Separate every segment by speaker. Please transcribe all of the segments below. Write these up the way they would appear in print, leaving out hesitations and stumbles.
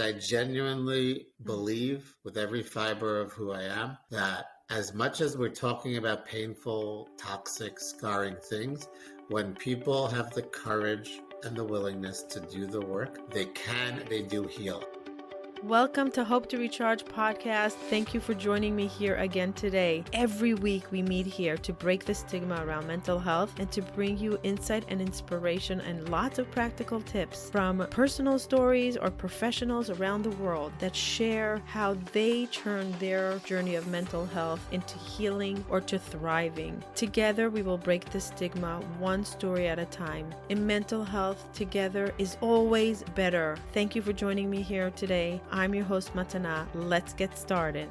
Speaker 1: I genuinely believe with every fiber of who I am that as much as we're talking about painful, toxic, scarring things, when people have the courage and the willingness to do the work, they do heal.
Speaker 2: Welcome to Hope to Recharge podcast. Thank you for joining me here again today. Every week we meet here to break the stigma around mental health and to bring you insight and inspiration and lots of practical tips from personal stories or professionals around the world that share how they turn their journey of mental health into healing or to thriving. Together we will break the stigma one story at a time. In mental health, together is always better. Thank you for joining me here today. I'm your host, Matana. Let's get started.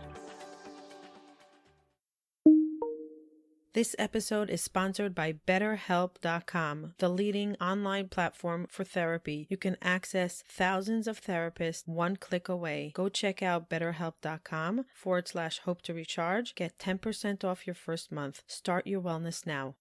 Speaker 2: This episode is sponsored by BetterHelp.com, the leading online platform for therapy. You can access thousands of therapists one click away. Go check out BetterHelp.com/hope to recharge. Get 10% off your first month. Start your wellness now.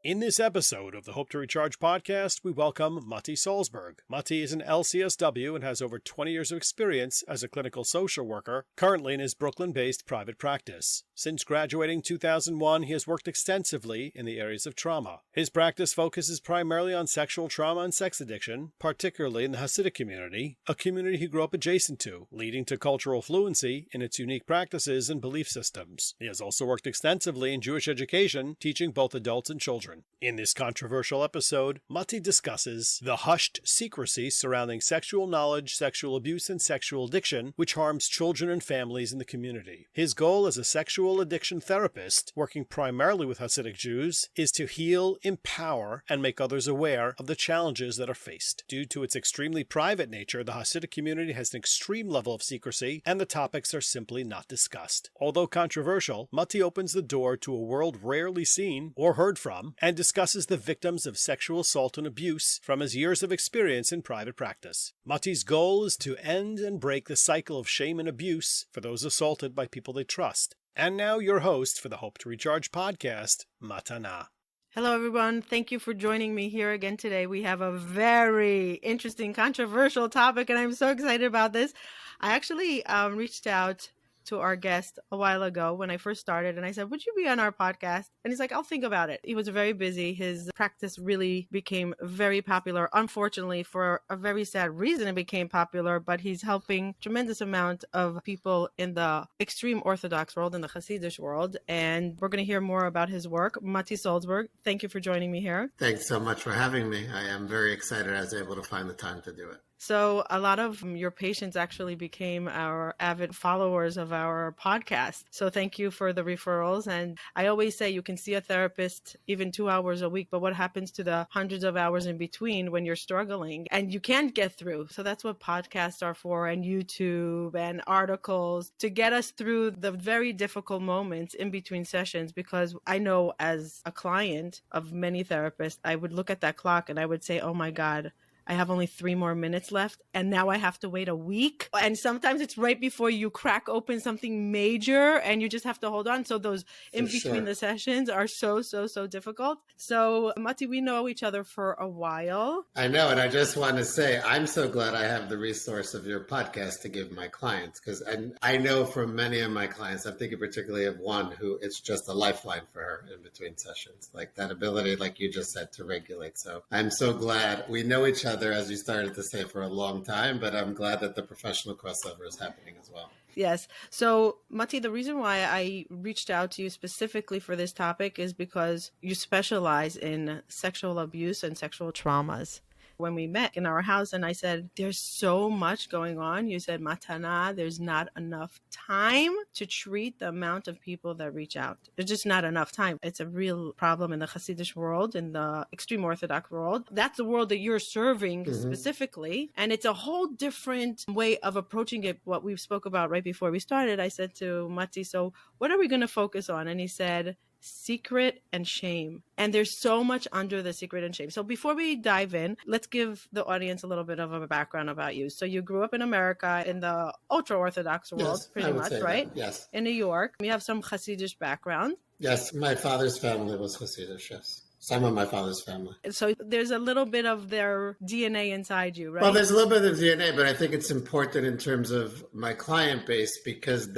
Speaker 3: In this episode of the Hope to Recharge podcast, we welcome Mordechai Salzberg. Mordechai is an LCSW and has over 20 years of experience as a clinical social worker, currently in his Brooklyn-based private practice. Since graduating in 2001, he has worked extensively in the areas of trauma. His practice focuses primarily on sexual trauma and sex addiction, particularly in the Hasidic community, a community he grew up adjacent to, leading to cultural fluency in its unique practices and belief systems. He has also worked extensively in Jewish education, teaching both adults and children. In this controversial episode, Mordechai discusses the hushed secrecy surrounding sexual knowledge, sexual abuse, and sexual addiction, which harms children and families in the community. His goal as a sexual addiction therapist, working primarily with Chasidic Jews, is to heal, empower, and make others aware of the challenges that are faced. Due to its extremely private nature, the Hasidic community has an extreme level of secrecy, and the topics are simply not discussed. Although controversial, Mordechai opens the door to a world rarely seen or heard from, and discusses the victims of sexual assault and abuse from his years of experience in private practice. Mordechai's goal is to end and break the cycle of shame and abuse for those assaulted by people they trust. And now your host for the Hope to Recharge podcast, Matana.
Speaker 2: Hello, everyone. Thank you for joining me here again today. We have a very interesting, controversial topic, and I'm so excited about this. I actually reached out to our guest a while ago when I first started, and I said, would you be on our podcast? And he's like, I'll think about it. He was very busy. His practice really became very popular. Unfortunately, for a very sad reason, it became popular, but he's helping tremendous amount of people in the extreme Orthodox world, in the Chasidic world, and we're going to hear more about his work. Mordechai Salzberg, thank you for joining me here.
Speaker 1: Thanks so much for having me. I am very excited I was able to find the time to do it.
Speaker 2: So a lot of your patients actually became our avid followers of our podcast. So thank you for the referrals. And I always say you can see a therapist even 2 hours a week, but what happens to the hundreds of hours in between when you're struggling and you can't get through? So that's what podcasts are for, and YouTube and articles, to get us through the very difficult moments in between sessions. Because I know as a client of many therapists, I would look at that clock and I would say, oh my God, I have only 3 more minutes left, and now I have to wait a week. And sometimes it's right before you crack open something major and you just have to hold on. So those in between the sessions are so difficult. So Mordechai, we know each other for a while.
Speaker 1: I know. And I just want to say, I'm so glad I have the resource of your podcast to give my clients, because I know from many of my clients, I'm thinking particularly of one who it's just a lifeline for her in between sessions, like that ability, like you just said, to regulate. So I'm so glad we know each other, as you started to say, for a long time, but I'm glad that the professional crossover is happening as well.
Speaker 2: Yes. So, Mordechai, the reason why I reached out to you specifically for this topic is because you specialize in sexual abuse and sexual traumas. When we met in our house and I said, there's so much going on, you said, Matana, there's not enough time to treat the amount of people that reach out. There's just not enough time. It's a real problem in the Hasidic world, in the extreme Orthodox world. That's the world that you're serving specifically. And it's a whole different way of approaching it. What we spoke about right before we started, I said to Mordechai, so what are we going to focus on? And he said, secret and shame. And there's so much under the secret and shame. So before we dive in, let's give the audience a little bit of a background about you. So you grew up in America in the ultra-Orthodox world, pretty much, right?
Speaker 1: Yes.
Speaker 2: In New York. You have some Hasidic background.
Speaker 1: Yes, my father's family was Hasidic, yes. Some of my father's family.
Speaker 2: So there's a little bit of their DNA inside you, right?
Speaker 1: Well, there's a little bit of DNA, but I think it's important in terms of my client base because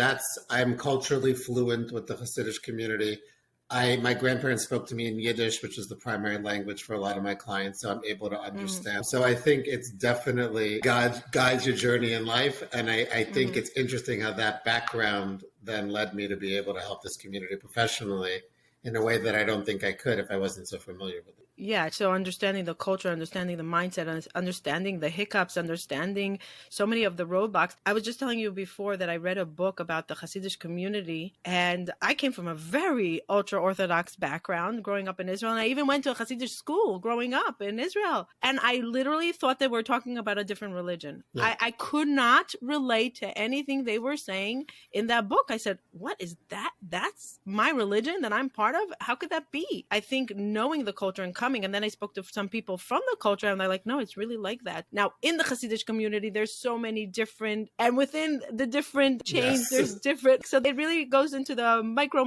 Speaker 1: I'm culturally fluent with the Hasidic community. My grandparents spoke to me in Yiddish, which is the primary language for a lot of my clients, so I'm able to understand. So I think it's definitely God guides your journey in life, and I think it's interesting how that background then led me to be able to help this community professionally in a way that I don't think I could if I wasn't so familiar with it.
Speaker 2: Yeah, so understanding the culture, understanding the mindset, understanding the hiccups, understanding so many of the roadblocks. I was just telling you before that I read a book about the Hasidic community, and I came from a very ultra-Orthodox background growing up in Israel, and I even went to a Hasidic school growing up in Israel, and I literally thought they were talking about a different religion. Yeah. I could not relate to anything they were saying in that book. I said, what is that? That's my religion that I'm part of? How could that be? I think knowing the culture and and then I spoke to some people from the culture and they're like, no, it's really like that. Now, in the Hasidic community, there's so many different, and within the different chains, there's different. So it really goes into the micro.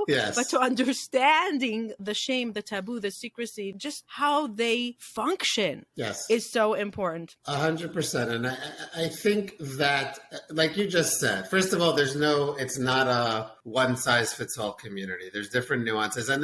Speaker 1: Yes.
Speaker 2: But to understanding the shame, the taboo, the secrecy, just how they function is so important.
Speaker 1: 100%. And I think that, like you just said, first of all, it's not a one size fits all community. There's different nuances and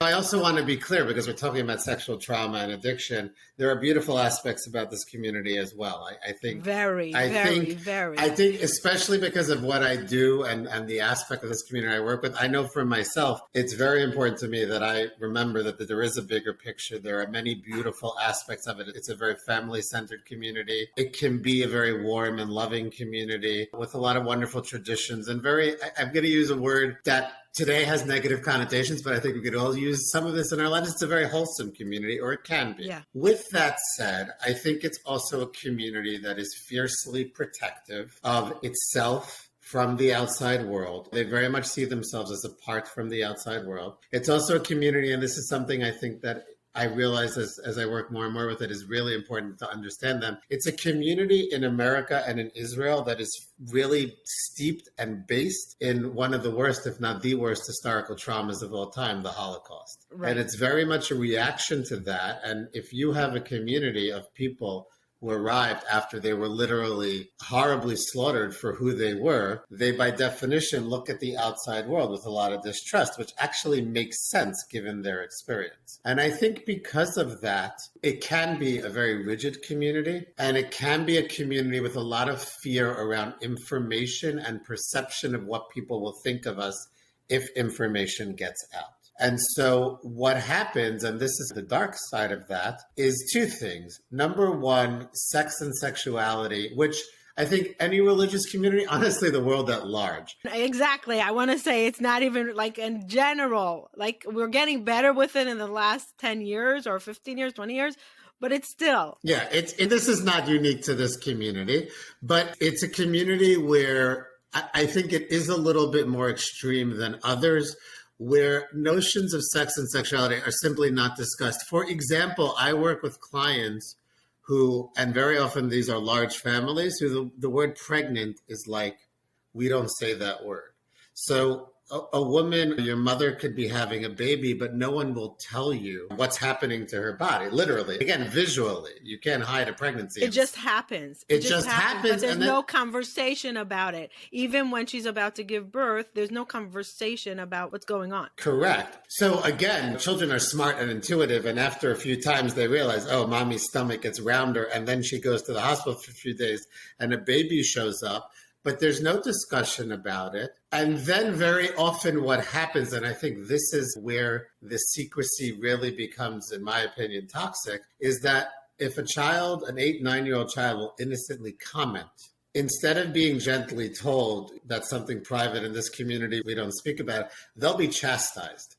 Speaker 1: I also want to be clear because we're talking about sexual trauma and addiction. There are beautiful aspects about this community as well. I think
Speaker 2: very.
Speaker 1: I think especially because of what I do and the aspect of this community I work with, I know for myself, it's very important to me that I remember that there is a bigger picture. There are many beautiful aspects of it. It's a very family-centered community. It can be a very warm and loving community with a lot of wonderful traditions and I'm going to use a word that today has negative connotations, but I think we could all use some of this in our lives. It's a very wholesome community, or it can be.
Speaker 2: Yeah.
Speaker 1: With that said, I think it's also a community that is fiercely protective of itself from the outside world. They very much see themselves as apart from the outside world. It's also a community, and this is something I think that I realize as I work more and more with it is really important to understand them. It's a community in America and in Israel that is really steeped and based in one of the worst, if not the worst, historical traumas of all time, the Holocaust.
Speaker 2: Right.
Speaker 1: And it's very much a reaction to that. And if you have a community of people who arrived after they were literally horribly slaughtered for who they were, they by definition look at the outside world with a lot of distrust, which actually makes sense given their experience. And I think because of that, it can be a very rigid community, and it can be a community with a lot of fear around information and perception of what people will think of us if information gets out. And so what happens, and this is the dark side of that, is two things. Number one, sex and sexuality, which I think any religious community, honestly, the world at large.
Speaker 2: Exactly. I want to say it's not even like in general, like we're getting better with it in the last 10 years or 15 years, 20 years. But it's still.
Speaker 1: Yeah, this is not unique to this community, but it's a community where I think it is a little bit more extreme than others, where notions of sex and sexuality are simply not discussed. For example, I work with clients who, and very often these are large families, who the word pregnant is like, we don't say that word. So a woman, your mother could be having a baby, but no one will tell you what's happening to her body, literally. Again, visually, you can't hide a pregnancy.
Speaker 2: It just happens.
Speaker 1: It just happens.
Speaker 2: But there's no conversation about it. Even when she's about to give birth, there's no conversation about what's going on.
Speaker 1: Correct. So again, children are smart and intuitive, and after a few times they realize, oh, mommy's stomach gets rounder, and then she goes to the hospital for a few days, and a baby shows up. But there's no discussion about it. And then very often what happens, and I think this is where the secrecy really becomes, in my opinion, toxic, is that if a child, an 8, 9-year-old child will innocently comment, instead of being gently told that's something private in this community, we don't speak about it, they'll be chastised.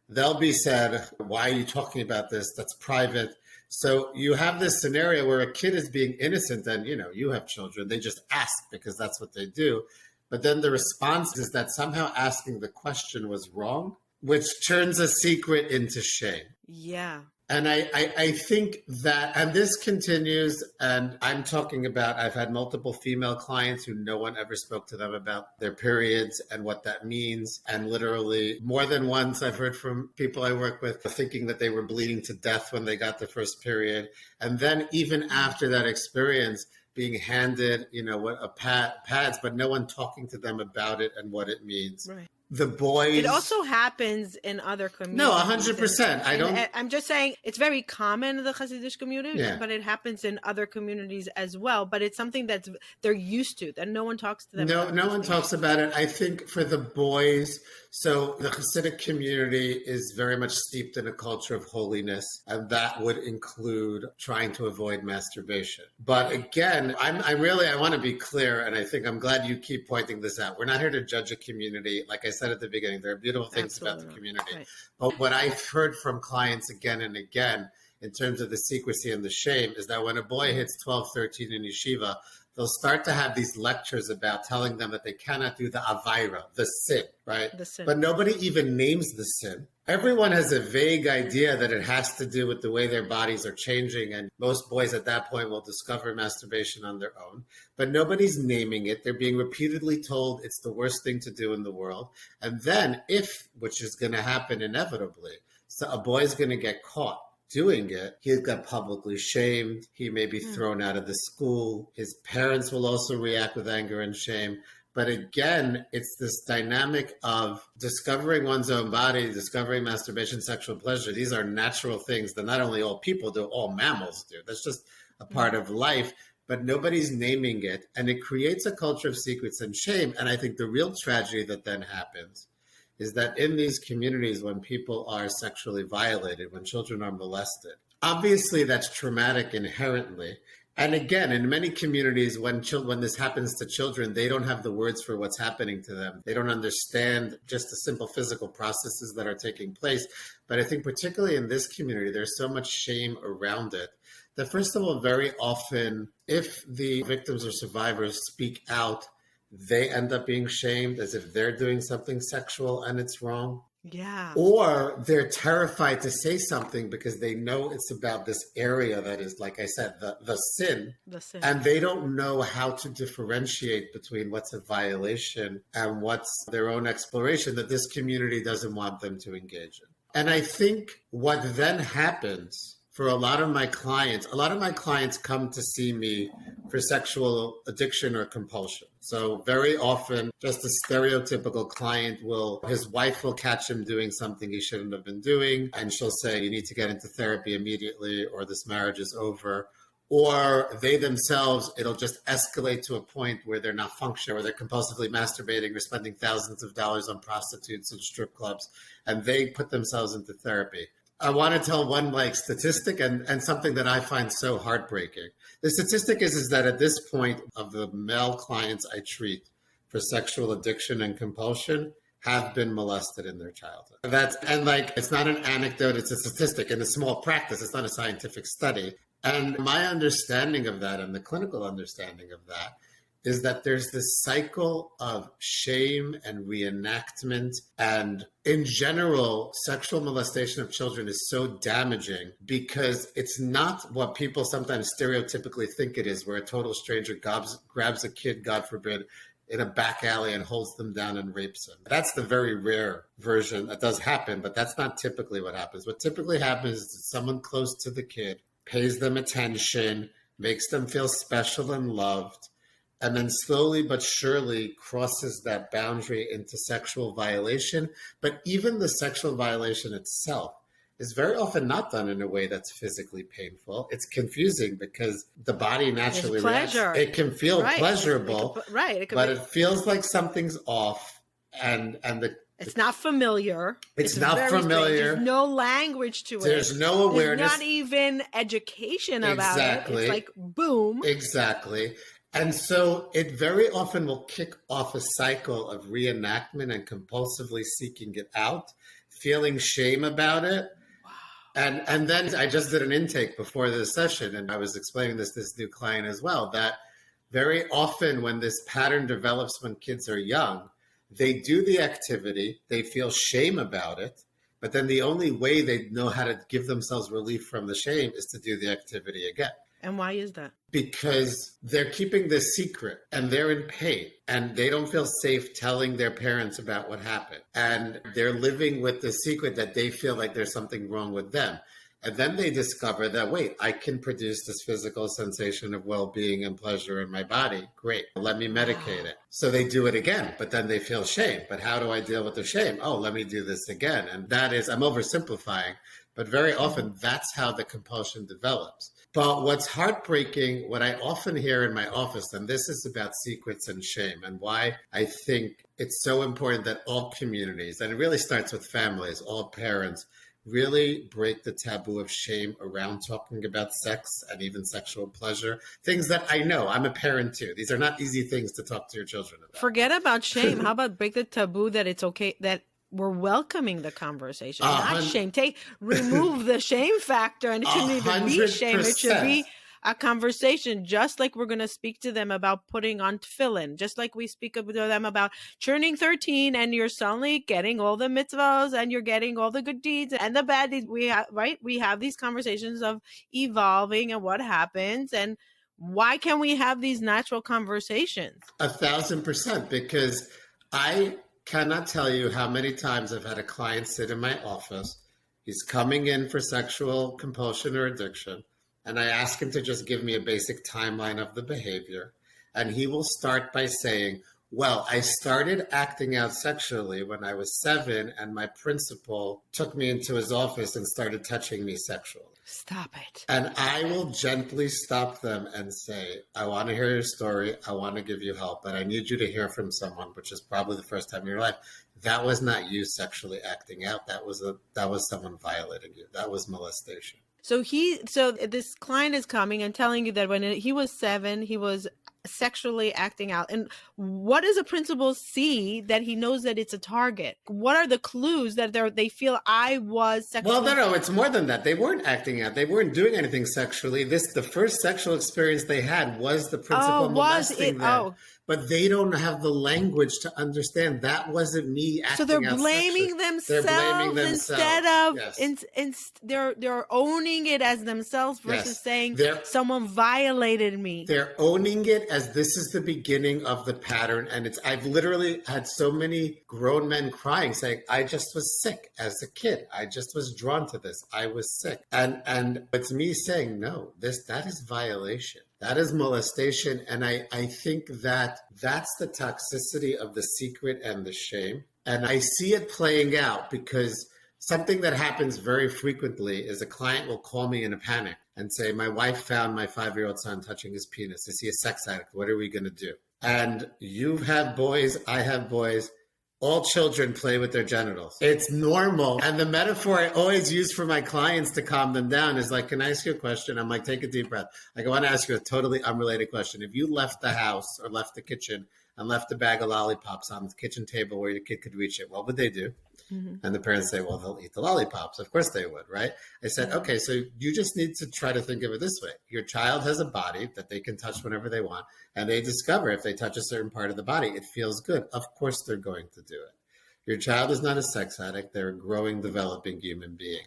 Speaker 1: They'll be said, why are you talking about this? That's private. So you have this scenario where a kid is being innocent and, you have children. They just ask because that's what they do. But then the response is that somehow asking the question was wrong, which turns a secret into shame.
Speaker 2: Yeah.
Speaker 1: And I think that, and this continues, and I'm talking about, I've had multiple female clients who no one ever spoke to them about their periods and what that means. And literally more than once, I've heard from people I work with thinking that they were bleeding to death when they got their first period. And then even after that experience, being handed, what pads, but no one talking to them about it and what it means.
Speaker 2: Right.
Speaker 1: The boys.
Speaker 2: It also happens in other communities.
Speaker 1: No, 100%.
Speaker 2: I'm just saying it's very common in the Chasidic community,
Speaker 1: Yeah.
Speaker 2: but it happens in other communities as well. But it's something that they're used to, that no one talks to them about.
Speaker 1: No one talks about it. I think for the boys, so the Hasidic community is very much steeped in a culture of holiness, and that would include trying to avoid masturbation. But again, I want to be clear, and I think I'm glad you keep pointing this out. We're not here to judge a community. Like I said at the beginning, there are beautiful things about the community. Right. But what I've heard from clients again and again in terms of the secrecy and the shame is that when a boy hits 12, 13 in yeshiva, they'll start to have these lectures about telling them that they cannot do the avaira, the sin, right?
Speaker 2: The sin.
Speaker 1: But nobody even names the sin. Everyone has a vague idea that it has to do with the way their bodies are changing. And most boys at that point will discover masturbation on their own. But nobody's naming it. They're being repeatedly told it's the worst thing to do in the world. And then which is going to happen inevitably, so a boy's going to get caught doing it, he'll get publicly shamed. He may be thrown out of the school. His parents will also react with anger and shame. But again, it's this dynamic of discovering one's own body, discovering masturbation, sexual pleasure. These are natural things that not only all people do, all mammals do. That's just a part of life, but nobody's naming it. And it creates a culture of secrets and shame. And I think the real tragedy that then happens is that in these communities, when people are sexually violated, when children are molested, obviously that's traumatic inherently. And again, in many communities, when this happens to children, they don't have the words for what's happening to them. They don't understand just the simple physical processes that are taking place. But I think particularly in this community, there's so much shame around it that, first of all, very often, if the victims or survivors speak out, they end up being shamed as if they're doing something sexual and it's wrong.
Speaker 2: Yeah.
Speaker 1: Or they're terrified to say something because they know it's about this area that is, like I said, the sin.
Speaker 2: The sin.
Speaker 1: And they don't know how to differentiate between what's a violation and what's their own exploration that this community doesn't want them to engage in. And I think what then happens for a lot of my clients come to see me for sexual addiction or compulsion. So very often, just a stereotypical client his wife will catch him doing something he shouldn't have been doing. And she'll say, you need to get into therapy immediately or this marriage is over. Or they themselves, it'll just escalate to a point where they're not functioning, or they're compulsively masturbating or spending thousands of dollars on prostitutes and strip clubs, and they put themselves into therapy. I want to tell one statistic and something that I find so heartbreaking. The statistic is that at this point of the male clients I treat for sexual addiction and compulsion have been molested in their childhood. It's not an anecdote, it's a statistic in a small practice. It's not a scientific study. And my understanding of that and the clinical understanding of that is that there's this cycle of shame and reenactment. And in general, sexual molestation of children is so damaging because it's not what people sometimes stereotypically think it is, where a total stranger grabs a kid, God forbid, in a back alley and holds them down and rapes them. That's the very rare version. That does happen, but that's not typically what happens. What typically happens is that someone close to the kid pays them attention, makes them feel special and loved, and then slowly but surely crosses that boundary into sexual violation. But even the sexual violation itself is very often not done in a way that's physically painful. It's confusing because the body naturally reacts. It can feel pleasurable, but it feels like something's off, and it's
Speaker 2: not familiar.
Speaker 1: It's not familiar.
Speaker 2: There's no language to it.
Speaker 1: There's no awareness.
Speaker 2: There's not even education about it. It's like boom.
Speaker 1: Exactly. And so it very often will kick off a cycle of reenactment and compulsively seeking it out, feeling shame about it.
Speaker 2: Wow.
Speaker 1: And then I just did an intake before this session, and I was explaining this new client as well, that very often when this pattern develops when kids are young, they do the activity, they feel shame about it, But then the only way they know how to give themselves relief from the shame is to do the activity again.
Speaker 2: And why is that?
Speaker 1: Because they're keeping this secret and they're in pain and they don't feel safe telling their parents about what happened. And they're living with the secret that they feel like there's something wrong with them. And then they discover that, wait, I can produce this physical sensation of well-being and pleasure in my body. Great. Let me medicate it. So they do it again, but then they feel shame. But how do I deal with the shame? Oh, let me do this again. And that is, I'm oversimplifying, but very often that's how the compulsion develops. But what's heartbreaking, what I often hear in my office, and this is about secrets and shame, and why I think it's so important that all communities, and it really starts with families, all parents, really break the taboo of shame around talking about sex and even sexual pleasure. Things that I know, I'm a parent too. These are not easy things to talk to your children about.
Speaker 2: Forget about shame. How about break the taboo that it's okay, that we're welcoming the conversation, not shame. Remove the shame factor, and it shouldn't even be shame. It should be a conversation, just like we're going to speak to them about putting on tefillin, just like we speak to them about turning 13 and you're suddenly getting all the mitzvahs and you're getting all the good deeds and the bad deeds. We have these conversations of evolving and what happens, and why can't we have these natural conversations?
Speaker 1: 1,000%, because I cannot tell you how many times I've had a client sit in my office. He's coming in for sexual compulsion or addiction. And I ask him to just give me a basic timeline of the behavior. And he will start by saying, well, I started acting out sexually when I was 7, and my principal took me into his office and started touching me sexually.
Speaker 2: Stop it.
Speaker 1: And I will gently stop them and say, I want to hear your story. I want to give you help, but I need you to hear from someone, which is probably the first time in your life. That was not you sexually acting out. That was someone violating you. That was molestation.
Speaker 2: So this client is coming and telling you that when he was 7, he was sexually acting out. And what does a principal see that he knows that it's a target? What are the clues that they feel I was sexually?
Speaker 1: Well, no, it's more than that. They weren't acting out. They weren't doing anything sexually. The first sexual experience they had was the principal molesting them. But they don't have the language to understand that wasn't me acting out.
Speaker 2: So they're blaming themselves instead of they're owning it as themselves versus saying someone violated me.
Speaker 1: They're owning it as this is the beginning of the pattern. And I've literally had so many grown men crying saying, I just was sick as a kid. I just was drawn to this. I was sick. And it's me saying, no, that is violation. That is molestation. And I think that's the toxicity of the secret and the shame. And I see it playing out because something that happens very frequently is a client will call me in a panic and say, my wife found my 5-year-old son touching his penis. Is he a sex addict? What are we going to do? And you have boys, I have boys. All children play with their genitals. It's normal. And the metaphor I always use for my clients to calm them down is like, can I ask you a question? I'm like, take a deep breath. Like, I want to ask you a totally unrelated question. If you left the house or left the kitchen and left a bag of lollipops on the kitchen table where your kid could reach it, what would they do? Mm-hmm. And the parents say, well, they'll eat the lollipops. Of course they would, right? I said, okay, so you just need to try to think of it this way. Your child has a body that they can touch whenever they want. And they discover if they touch a certain part of the body, it feels good. Of course they're going to do it. Your child is not a sex addict. They're a growing, developing human being.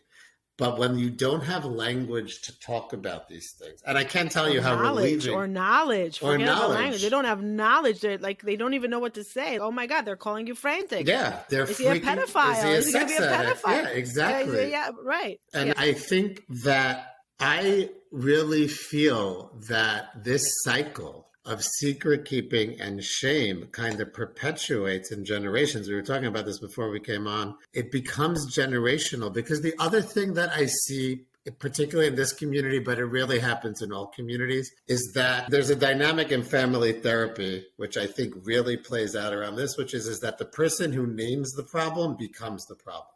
Speaker 1: But when you don't have language to talk about these things, and I can't tell you how relieving.
Speaker 2: Or knowledge. Forget about language. They don't have knowledge. They don't even know what to say. Oh my God, they're calling you frantic.
Speaker 1: Yeah, they're
Speaker 2: Is he a pedophile?
Speaker 1: Is he
Speaker 2: going to be a pedophile?
Speaker 1: Yeah, exactly.
Speaker 2: Yeah, right.
Speaker 1: And I think that I really feel that this cycle of secret keeping and shame kind of perpetuates in generations. We were talking about this before we came on. It becomes generational because the other thing that I see, particularly in this community, but it really happens in all communities, is that there's a dynamic in family therapy, which I think really plays out around this, which is that the person who names the problem becomes the problem.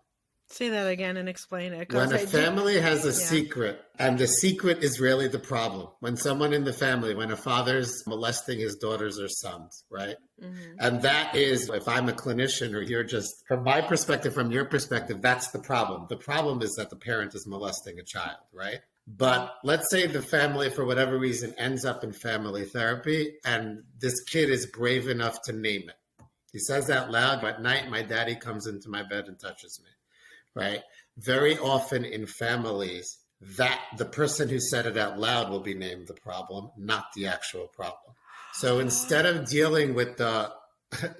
Speaker 2: Say that again and explain it.
Speaker 1: When a family has a secret, and the secret is really the problem. When someone in the family, when a father's molesting his daughters or sons, right? Mm-hmm. And that is, if I'm a clinician or you're just, from my perspective, from your perspective, that's the problem. The problem is that the parent is molesting a child, right? But let's say the family, for whatever reason, ends up in family therapy, and this kid is brave enough to name it. He says out loud, at night, my daddy comes into my bed and touches me. right? Very often in families, that the person who said it out loud will be named the problem, not the actual problem. So instead of dealing with the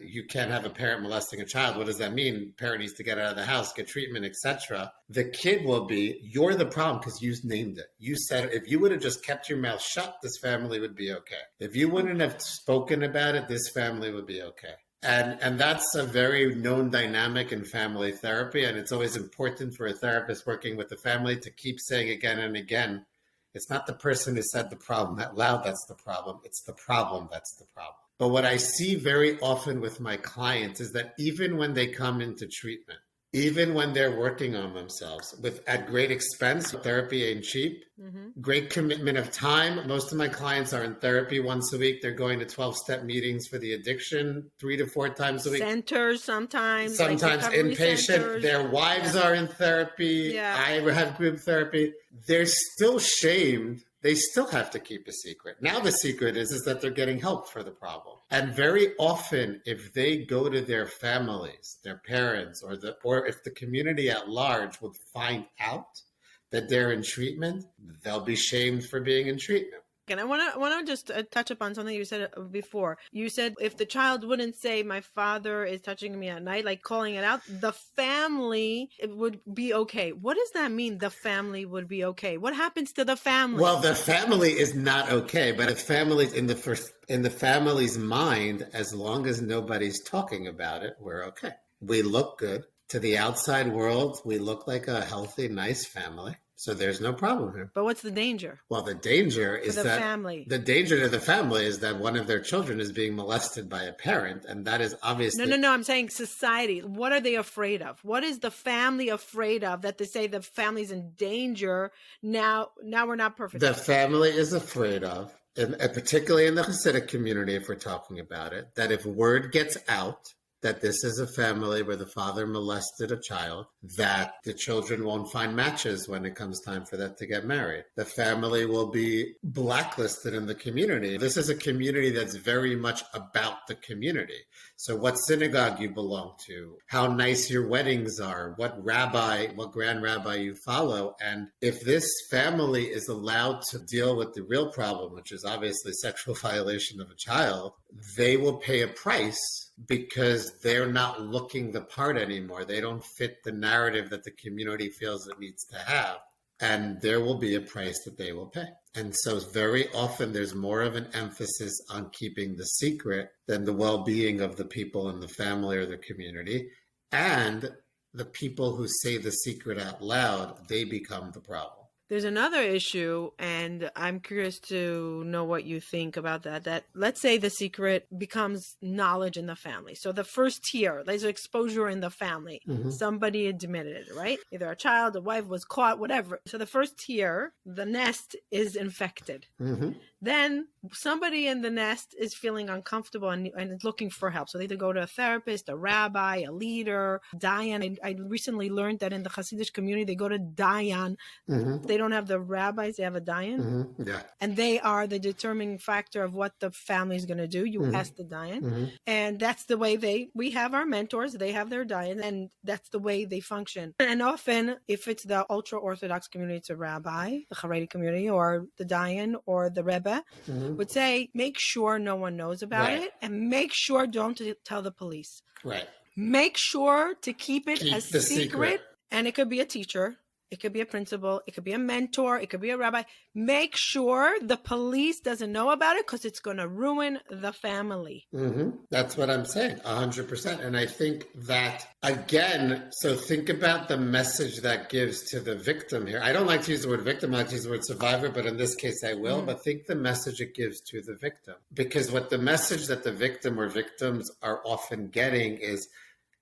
Speaker 1: you can't have a parent molesting a child. What does that mean? Parent needs to get out of the house, get treatment, etc. The kid will be, you're the problem because you named it. You said, if you would have just kept your mouth shut, this family would be okay. If you wouldn't have spoken about it, this family would be okay. And that's a very known dynamic in family therapy. And it's always important for a therapist working with the family to keep saying again and again, it's not the person who said the problem out loud that's the problem. It's the problem that's the problem. But what I see very often with my clients is that even when they come into treatment, even when they're working on themselves at great expense, therapy ain't cheap, great commitment of time. Most of my clients are in therapy once a week. They're going to 12-step meetings for the addiction 3 to 4 times a week.
Speaker 2: Centers sometimes like
Speaker 1: inpatient.
Speaker 2: centers.
Speaker 1: Their wives are in therapy. I have group therapy. They're still shamed. They still have to keep a secret. Now the secret is that they're getting help for the problem. And very often, if they go to their families, their parents, or if the community at large would find out that they're in treatment, they'll be shamed for being in treatment.
Speaker 2: And I want to just touch upon something you said before. You said if the child wouldn't say, my father is touching me at night, like calling it out, the family would be okay. What does that mean, the family would be okay? What happens to the family?
Speaker 1: Well, the family is not okay, but if families in the family's mind, as long as nobody's talking about it, we're okay. We look good. To the outside world, we look like a healthy, nice family. So there's no problem here.
Speaker 2: But what's the danger?
Speaker 1: Well, the danger is that the danger to the family is that one of their children is being molested by a parent, and that is obviously
Speaker 2: No. I'm saying society. What are they afraid of? What is the family afraid of that they say the family's in danger? Now we're not perfect.
Speaker 1: The family is afraid of, and particularly in the Hasidic community, if we're talking about it, that if word gets out that this is a family where the father molested a child, that the children won't find matches when it comes time for them to get married. The family will be blacklisted in the community. This is a community that's very much about the community. So what synagogue you belong to, how nice your weddings are, what grand rabbi you follow. And if this family is allowed to deal with the real problem, which is obviously sexual violation of a child, they will pay a price because they're not looking the part anymore. They don't fit the narrative that the community feels it needs to have. And there will be a price that they will pay. And so very often there's more of an emphasis on keeping the secret than the well-being of the people in the family or the community. And the people who say the secret out loud, they become the problem.
Speaker 2: There's another issue, and I'm curious to know what you think about that. That let's say the secret becomes knowledge in the family. So the first tier, there's exposure in the family. Somebody admitted it, right? Either a child, a wife was caught, whatever. So the first tier, the nest is infected. Then somebody in the nest is feeling uncomfortable and is looking for help. So they either go to a therapist, a rabbi, a leader, Dayan. I recently learned that in the Chasidic community, they go to Dayan. They don't have the rabbis, they have a Dayan. And they are the determining factor of what the family is going to do. You ask the Dayan. And that's the way we have our mentors, they have their Dayan, and that's the way they function. And often, if it's the ultra-Orthodox community, it's a rabbi, the Haredi community, or the Dayan, or the Rebbe, would say, make sure no one knows about it, and make sure don't tell the police. Make sure to keep it a secret. And it could be a teacher. It could be a principal. It could be a mentor. It could be a rabbi. Make sure the police doesn't know about it because it's going to ruin the family.
Speaker 1: That's what I'm saying, 100%. And I think that, again, so think about the message that gives to the victim here. I don't like to use the word victim. I like to use the word survivor, but in this case I will. But think the message it gives to the victim. Because what the message that the victim or victims are often getting is,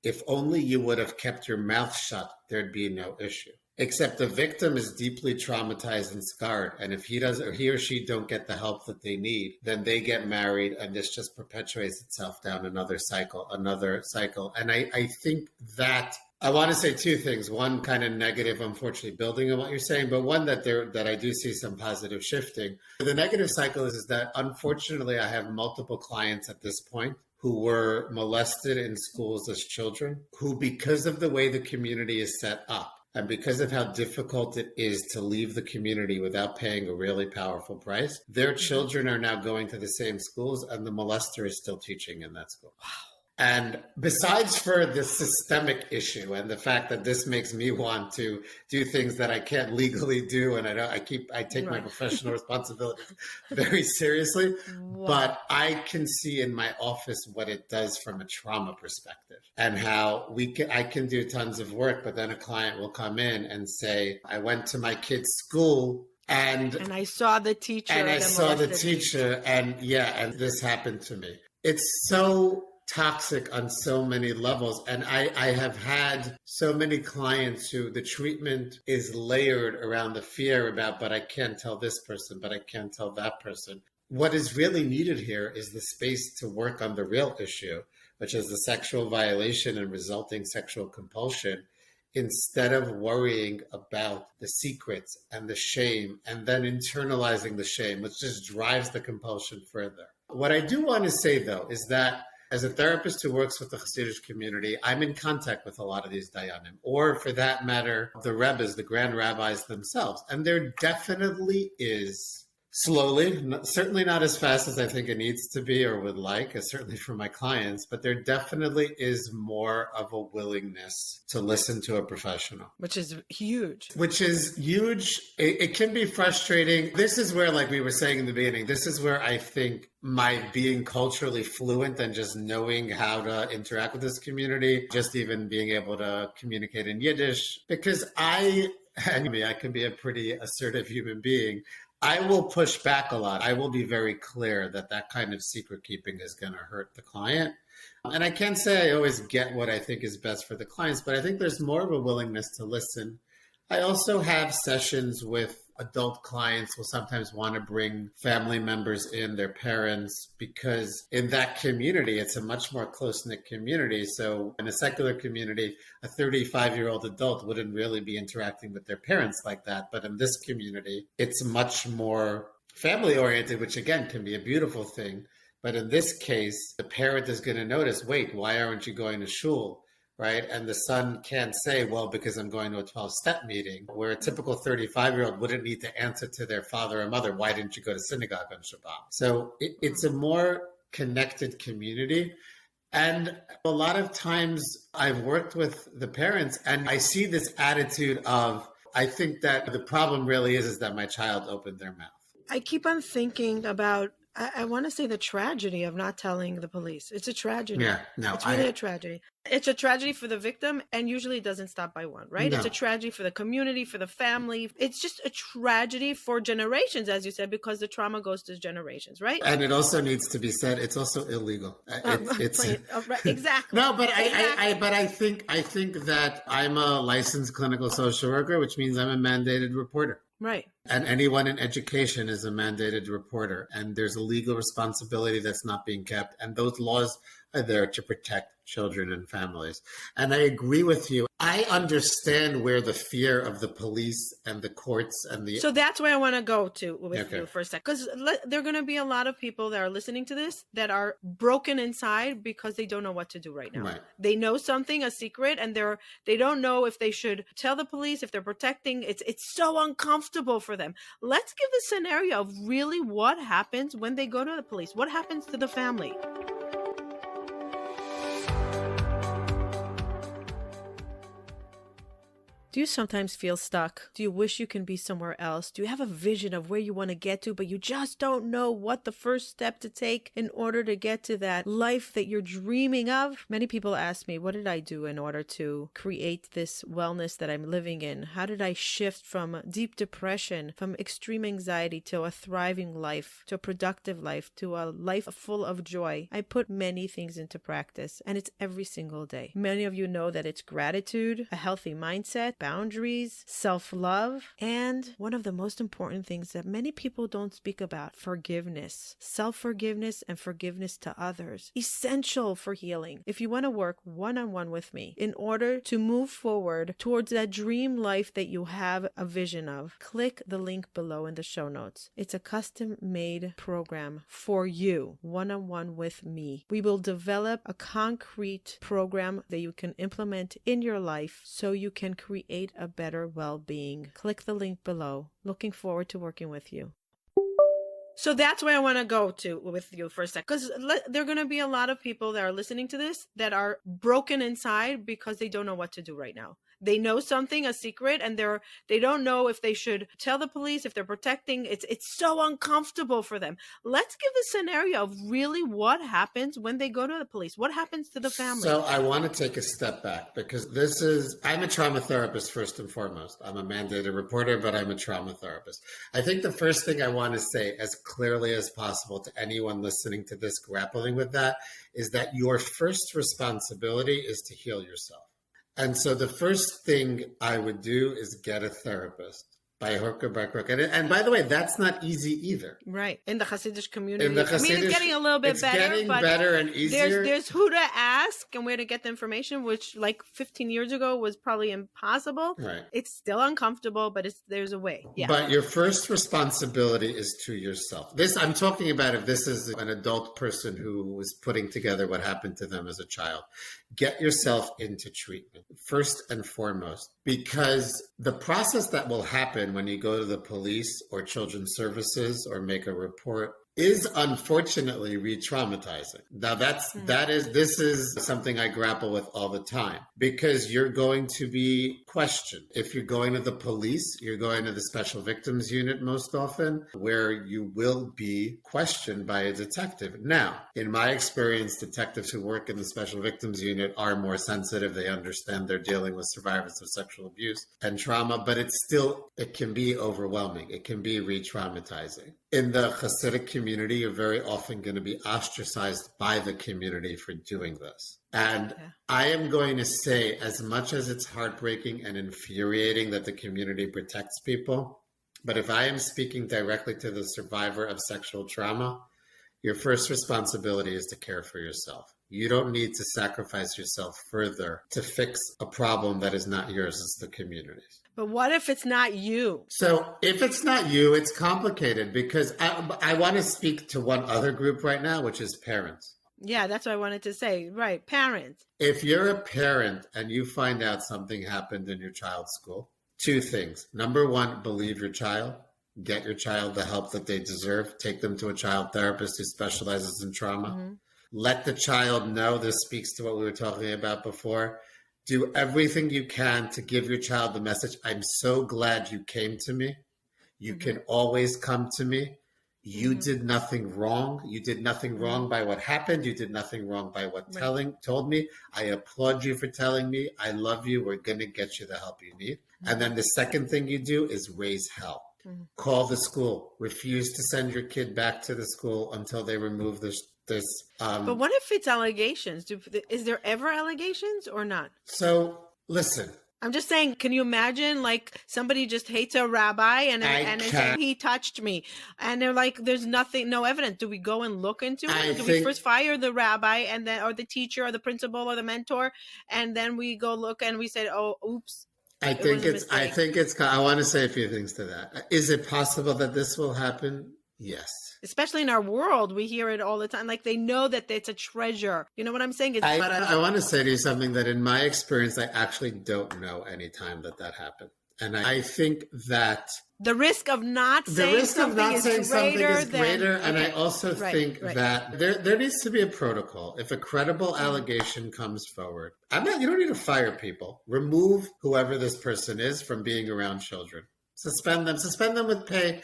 Speaker 1: if only you would have kept your mouth shut, there'd be no issue. Except the victim is deeply traumatized and scarred. And if he or she don't get the help that they need, then they get married and this just perpetuates itself down another cycle. And I think that I want to say two things. One kind of negative, unfortunately, building on what you're saying, but one that I do see some positive shifting. The negative cycle is that unfortunately I have multiple clients at this point who were molested in schools as children, who, because of the way the community is set up, and because of how difficult it is to leave the community without paying a really powerful price, their children are now going to the same schools, and the molester is still teaching in that school. Wow. And besides for the systemic issue and the fact that this makes me want to do things that I can't legally do, and I take my professional responsibilities very seriously, but I can see in my office what it does from a trauma perspective, and how I can do tons of work, but then a client will come in and say, I went to my kid's school and
Speaker 2: I saw the teacher.
Speaker 1: And I saw the teacher, and this happened to me. It's so toxic on so many levels. And I have had so many clients who the treatment is layered around the fear about, but I can't tell this person, but I can't tell that person. What is really needed here is the space to work on the real issue, which is the sexual violation and resulting sexual compulsion, instead of worrying about the secrets and the shame and then internalizing the shame, which just drives the compulsion further. What I do want to say, though, is that as a therapist who works with the Chasidic community, I'm in contact with a lot of these dayanim, or for that matter, the rebbes, the grand rabbis themselves. And there definitely is, slowly, certainly not as fast as I think it needs to be or would like, certainly for my clients, but there definitely is more of a willingness to listen to a professional.
Speaker 2: Which is huge.
Speaker 1: It can be frustrating. This is where, like we were saying in the beginning, this is where I think my being culturally fluent and just knowing how to interact with this community, just even being able to communicate in Yiddish, because I can be a pretty assertive human being. I will push back a lot. I will be very clear that kind of secret keeping is going to hurt the client. And I can't say I always get what I think is best for the clients, but I think there's more of a willingness to listen. I also have sessions with adult clients will sometimes want to bring family members in, their parents, because in that community, it's a much more close-knit community. So in a secular community, a 35-year-old adult wouldn't really be interacting with their parents like that. But in this community, it's much more family-oriented, which again can be a beautiful thing. But in this case, the parent is going to notice, wait, why aren't you going to shul? Right? And the son can't say, well, because I'm going to a 12-step meeting, where a typical 35-year-old wouldn't need to answer to their father or mother, why didn't you go to synagogue on Shabbat? So it's a more connected community. And a lot of times I've worked with the parents and I see this attitude of, I think that the problem really is that my child opened their mouth.
Speaker 2: I keep on thinking about, I want to say the tragedy of not telling the police. It's a tragedy.
Speaker 1: Yeah, no,
Speaker 2: it's really a tragedy. It's a tragedy for the victim, and usually it doesn't stop by one, right? No. It's a tragedy for the community, for the family. It's just a tragedy for generations, as you said, because the trauma goes to generations, right?
Speaker 1: And it also needs to be said, it's also illegal.
Speaker 2: Right, exactly.
Speaker 1: No, but exactly. I think that I'm a licensed clinical social worker, which means I'm a mandated reporter.
Speaker 2: Right.
Speaker 1: And anyone in education is a mandated reporter. And there's a legal responsibility that's not being kept. And those laws are there to protect children and families. And I agree with you. I understand where the fear of the police and the courts and the...
Speaker 2: So that's where I want to go to with you for a second. Because there are going to be a lot of people that are listening to this that are broken inside because they don't know what to do right now.
Speaker 1: Right.
Speaker 2: They know something, a secret, and they don't know if they should tell the police, if they're protecting. It's so uncomfortable for them. Let's give the scenario of really what happens when they go to the police. What happens to the family? Do you sometimes feel stuck? Do you wish you can be somewhere else? Do you have a vision of where you want to get to, but you just don't know what the first step to take in order to get to that life that you're dreaming of? Many people ask me, what did I do in order to create this wellness that I'm living in? How did I shift from deep depression, from extreme anxiety to a thriving life, to a productive life, to a life full of joy? I put many things into practice, and it's every single day. Many of you know that it's gratitude, a healthy mindset, boundaries, self-love, and one of the most important things that many people don't speak about, forgiveness. Self-forgiveness and forgiveness to others. Essential for healing. If you want to work one-on-one with me in order to move forward towards that dream life that you have a vision of, click the link below in the show notes. It's a custom-made program for you, one-on-one with me. We will develop a concrete program that you can implement in your life so you can create a better well-being. Click the link below. Looking forward to working with you. So that's where I want to go to with you for a second, because there are going to be a lot of people that are listening to this that are broken inside because they don't know what to do right now. They know something, a secret, and they don't know if they should tell the police, if they're protecting. It's so uncomfortable for them. Let's give the scenario of really what happens when they go to the police. What happens to the family?
Speaker 1: So I want to take a step back because I'm a trauma therapist first and foremost. I'm a mandated reporter, but I'm a trauma therapist. I think the first thing I want to say as clearly as possible to anyone listening to this grappling with that is that your first responsibility is to heal yourself. And so the first thing I would do is get a therapist by hook or by crook. And by the way, that's not easy either.
Speaker 2: Right. In the Chasidic community.
Speaker 1: It's
Speaker 2: getting a little bit better. It's
Speaker 1: getting better and easier.
Speaker 2: There's who to ask and where to get the information, which like 15 years ago was probably impossible.
Speaker 1: Right.
Speaker 2: It's still uncomfortable, but there's a way. Yeah.
Speaker 1: But your first responsibility is to yourself. I'm talking about if this is an adult person who was putting together what happened to them as a child. Get yourself into treatment first and foremost, because the process that will happen when you go to the police or children's services or make a report is unfortunately re-traumatizing. Now this is something I grapple with all the time because you're going to be questioned. If you're going to the police, you're going to the special victims unit most often, where you will be questioned by a detective. Now, in my experience, detectives who work in the special victims unit are more sensitive. They understand they're dealing with survivors of sexual abuse and trauma, but it can be overwhelming. It can be re-traumatizing. In the Hasidic community, you're very often going to be ostracized by the community for doing this. And I am going to say, as much as it's heartbreaking and infuriating that the community protects people, but if I am speaking directly to the survivor of sexual trauma, your first responsibility is to care for yourself. You don't need to sacrifice yourself further to fix a problem that is not yours, it's the community's.
Speaker 2: But what if it's not you?
Speaker 1: So if it's not you, it's complicated because I want to speak to one other group right now, which is parents.
Speaker 2: Yeah, that's what I wanted to say. Right, parents.
Speaker 1: If you're a parent and you find out something happened in your child's school, two things. Number one, believe your child. Get your child the help that they deserve. Take them to a child therapist who specializes in trauma. Mm-hmm. Let the child know. This speaks to what we were talking about before. Do everything you can to give your child the message, I'm so glad you came to me. You mm-hmm. can always come to me. You mm-hmm. did nothing wrong. You did nothing wrong by what happened. You did nothing wrong by what told me. I applaud you for telling me. I love you. We're going to get you the help you need. Mm-hmm. And then the second thing you do is raise hell. Mm-hmm. Call the school. Refuse to send your kid back to the school until they remove this.
Speaker 2: But what if it's allegations? Is there ever allegations or not?
Speaker 1: So listen.
Speaker 2: I'm just saying, can you imagine like somebody just hates a rabbi and they say he touched me and they're like, there's no evidence. Do we go and look into it? Do we first fire the rabbi and then, or the teacher or the principal or the mentor? And then we go look and we said, oh, oops.
Speaker 1: I want to say a few things to that. Is it possible that this will happen? Yes.
Speaker 2: Especially in our world, we hear it all the time. Like they know that it's a treasure. You know what I'm saying?
Speaker 1: But I want to say to you something that in my experience, I actually don't know any time that happened. And I think that
Speaker 2: the risk of not saying something is greater.
Speaker 1: And I also think that there needs to be a protocol. If a credible allegation comes forward, you don't need to fire people. Remove whoever this person is from being around children. Suspend them with pay.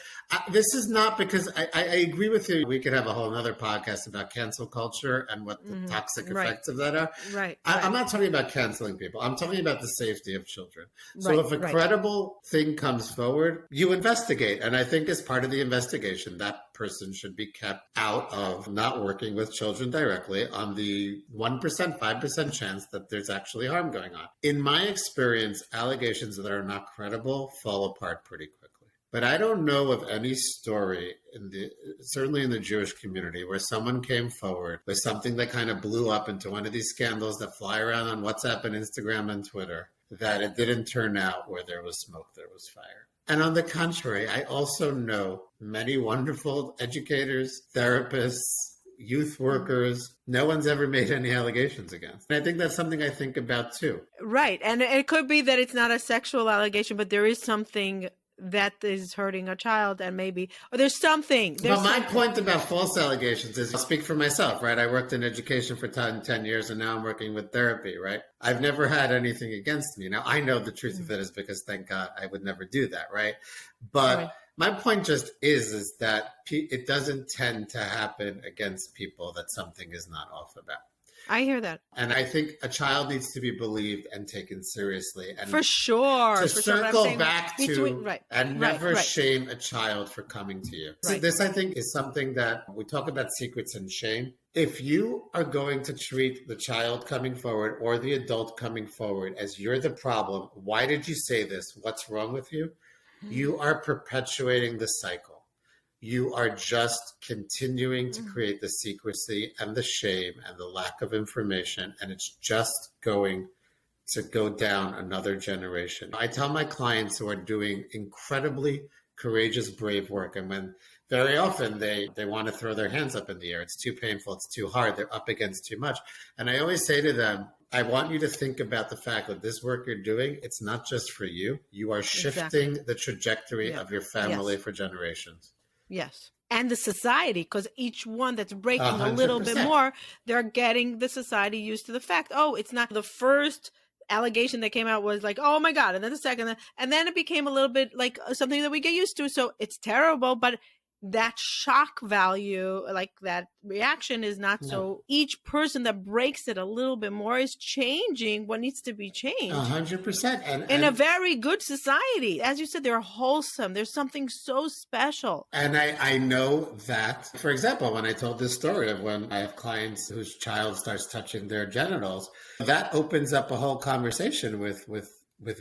Speaker 1: This is not because I agree with you. We could have a whole other podcast about cancel culture and what the toxic effects of that are.
Speaker 2: Right.
Speaker 1: I'm not talking about canceling people. I'm talking about the safety of children. So if a credible thing comes forward, you investigate. And I think as part of the investigation, that person should be kept out of not working with children directly on the 1%, 5% chance that there's actually harm going on. In my experience, allegations that are not credible fall apart pretty quickly. But I don't know of any story, certainly in the Jewish community, where someone came forward with something that kind of blew up into one of these scandals that fly around on WhatsApp and Instagram and Twitter, that it didn't turn out where there was smoke, there was fire. And on the contrary, I also know many wonderful educators, therapists, youth workers. No one's ever made any allegations against. And I think that's something I think about too.
Speaker 2: Right. And it could be that it's not a sexual allegation, but there is something that is hurting a child, and maybe, or there's something.
Speaker 1: Well, my point about false allegations is, I'll speak for myself, right? I worked in education for 10 years, and now I'm working with therapy, right? I've never had anything against me. Now, I know the truth of it is because, thank God, I would never do that, right? But my point just is that it doesn't tend to happen against people that something is not off about.
Speaker 2: I hear that.
Speaker 1: And I think a child needs to be believed and taken seriously. And
Speaker 2: for sure.
Speaker 1: To
Speaker 2: for
Speaker 1: circle
Speaker 2: sure,
Speaker 1: back to and never shame a child for coming to you. So this, I think, is something that we talk about secrets and shame. If you are going to treat the child coming forward or the adult coming forward as you're the problem, why did you say this? What's wrong with you? You are perpetuating the cycle. You are just continuing to create the secrecy and the shame and the lack of information, and it's just going to go down another generation. I tell my clients who are doing incredibly courageous, brave work, and when very often they want to throw their hands up in the air, it's too painful, it's too hard, they're up against too much. And I always say to them, I want you to think about the fact that this work you're doing, it's not just for you. You are shifting the trajectory of your family for generations.
Speaker 2: Yes. And the society, because each one that's breaking
Speaker 1: 100%.
Speaker 2: A little bit more, they're getting the society used to the fact, oh, it's not the first allegation that came out was like, oh my God. And then the second, and then it became a little bit like something that we get used to. So it's terrible, but that shock value, like that reaction is not so. Each person that breaks it a little bit more is changing what needs to be changed.
Speaker 1: 100%. And
Speaker 2: in a very good society. As you said, they're wholesome. There's something so special.
Speaker 1: And I know that, for example, when I told this story of when I have clients whose child starts touching their genitals, that opens up a whole conversation with